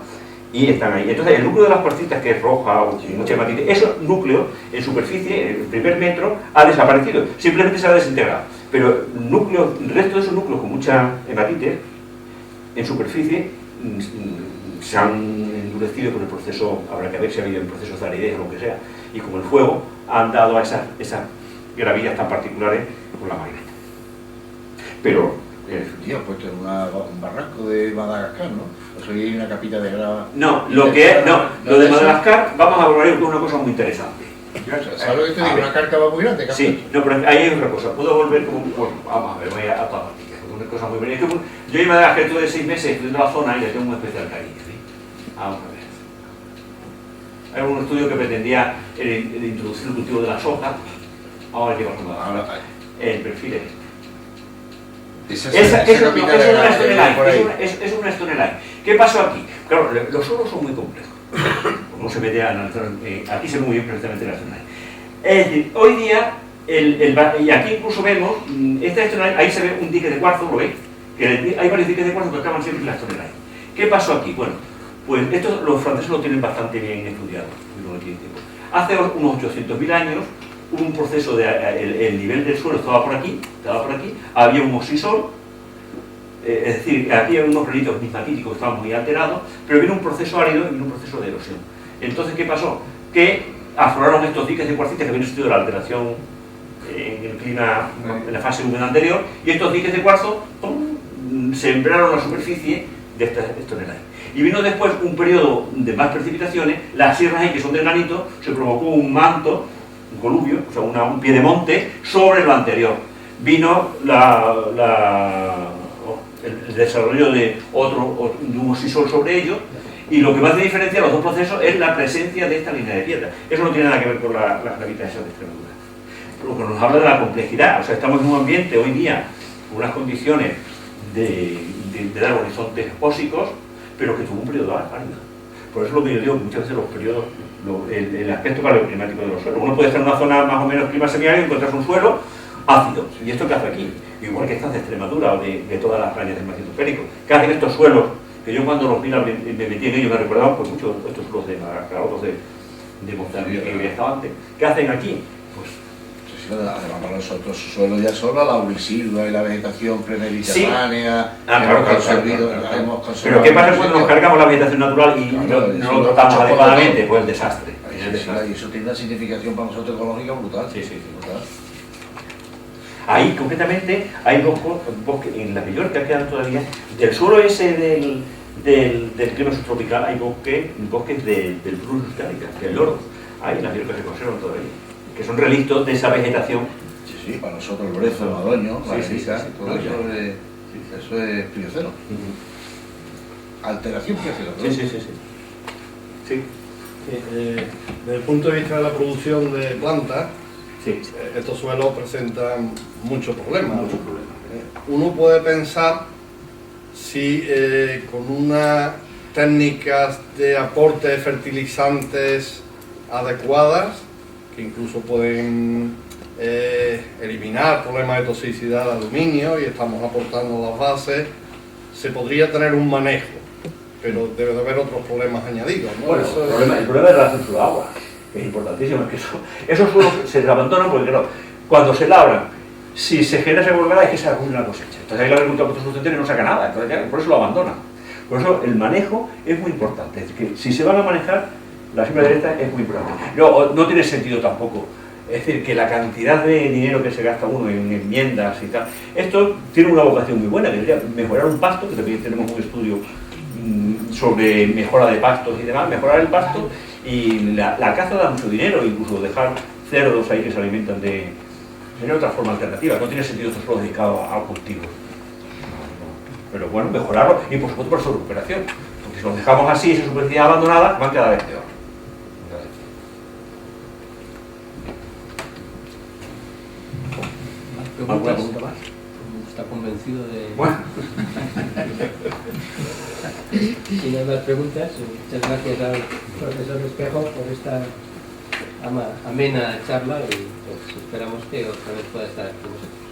Speaker 1: y están ahí. Entonces el núcleo de las cuarcitas, que es roja o mucha hematite, ese núcleo en superficie, en el primer metro, ha desaparecido, simplemente se ha desintegrado. Pero el resto de esos núcleos con mucha hematite, en superficie, se han endurecido con el proceso, habrá que ver si ha habido un proceso de aridez o lo que sea, y como el fuego han dado a esas gravillas tan particulares con la magneta. Pero
Speaker 4: tío, pues en un barranco de Madagascar, ¿no? O sea, hay una capita de grava.
Speaker 1: No, lo de Madagascar, vamos a hablar de una cosa muy interesante.
Speaker 4: ¿Sabes lo que te digo? Una cárcava muy grande.
Speaker 1: Sí, no, pero ahí hay otra cosa. Puedo volver como... Bueno, vamos a ver, voy a todas partes. Una cosa muy buena. Yo en Madagascar estuve 6 meses estudiando la zona y le tengo un especial cariño, ¿sí? Vamos a ver. Hay un estudio que pretendía introducir el cultivo de la soja. Vamos a ver qué pasa con Madagascar. El perfil es es una Stonelline. ¿Qué pasó aquí? Claro, los suelos son muy complejos. Como se mete a analizar, aquí se ve muy bien precisamente la Stonelline. Es decir, hoy día, y aquí incluso vemos, esta Stonelline, ahí se ve un dique de cuarzo, ¿lo veis? Que hay varios diques de cuarzo que acaban siempre en la Stonelline. ¿Qué pasó aquí? Bueno, Pues esto los franceses lo tienen bastante bien estudiado. Hace unos 800.000 años hubo un proceso de el nivel del suelo estaba por aquí, había un oxisol, es decir, aquí había unos relitos pigmatíticos que estaban muy alterados, pero vino un proceso árido y vino un proceso de erosión. Entonces, ¿qué pasó? Que afloraron estos diques de cuarcita que habían estudiado la alteración en el clima, en la fase húmeda anterior, y estos diques de cuarzo sembraron la superficie de estos toneladas. Y vino después un periodo de más precipitaciones, las sierras ahí que son de granito, se provocó un manto, un coluvio, o sea, un pie de monte sobre lo anterior. Vino el desarrollo de un oxisol sobre ello, y lo que más diferencia los dos procesos es la presencia de esta línea de piedra. Eso no tiene nada que ver con las gravitas esas de Extremadura. Lo que nos habla de la complejidad, o sea, estamos en un ambiente hoy día con unas condiciones de dar horizontes ósicos, pero que tuvo un periodo árido. Por eso es lo que yo digo, que muchas veces los periodos, el aspecto paleoclimático de los suelos. Uno puede estar en una zona más o menos clima semiárido y encontrarse un suelo ácido. ¿Y esto qué hace aquí? Igual que estas de Extremadura o de todas las playas del macizo férico. ¿Qué hacen estos suelos? Que yo cuando los vi me metí en ellos, me recordaban pues mucho estos suelos de Madagascar, de Mozambique que había estado antes. ¿Qué hacen aquí? Pues
Speaker 4: además para nosotros su suelo ya solo la laurisilva y la vegetación premediterránea,
Speaker 1: sí. Claro. Pero ¿qué pasa cuando nos cargamos la vegetación natural y no lo tratamos adecuadamente? Pues el desastre.
Speaker 4: Y eso tiene una significación para nosotros ecológica brutal.
Speaker 1: Sí. Brutal. Ahí concretamente hay bosques en la Mallorca quedan todavía, del suelo ese del clima subtropical hay bosques del Brus Luscanica, del Loro. Ahí en la Mallorca se conservan todavía, que son relictos de esa vegetación.
Speaker 4: Sí, para nosotros el brezo, el madoño, la rica, todo eso es plioceno. Alteración plioceno.
Speaker 1: Sí.
Speaker 5: Desde el punto de vista de la producción de plantas, estos suelos presentan muchos problemas. Uno puede pensar si con unas técnicas de aporte de fertilizantes adecuadas, que incluso pueden eliminar problemas de toxicidad de aluminio y estamos aportando las bases, se podría tener un manejo, pero debe de haber otros problemas añadidos, ¿no?
Speaker 1: Bueno, el problema es la censura de agua, que es importantísimo, es que esos suelos se abandonan porque claro, cuando se labran, si se genera esa volcada es que se arruina la cosecha. Entonces ahí la agricultura autosustentable no saca nada, entonces por eso lo abandonan. Por eso el manejo es muy importante, es decir, que si se van a manejar, la siembra directa es muy importante. No tiene sentido tampoco, es decir, que la cantidad de dinero que se gasta uno en enmiendas y tal, esto tiene una vocación muy buena, que sería mejorar un pasto, que también tenemos un estudio sobre mejora de pastos y demás, mejorar el pasto, y la caza da mucho dinero, incluso dejar cerdos ahí que se alimentan de otra forma alternativa. No tiene sentido estos suelos dedicados a cultivos. Pero bueno, mejorarlo y por supuesto por su recuperación, porque si los dejamos así, esa superficie abandonada, van cada vez peor. ¿Alguna pregunta más?
Speaker 2: Está convencido de...
Speaker 1: Bueno.
Speaker 2: Si no hay más preguntas, muchas gracias al profesor Espejo por esta amena charla y pues esperamos que otra vez pueda estar con nosotros.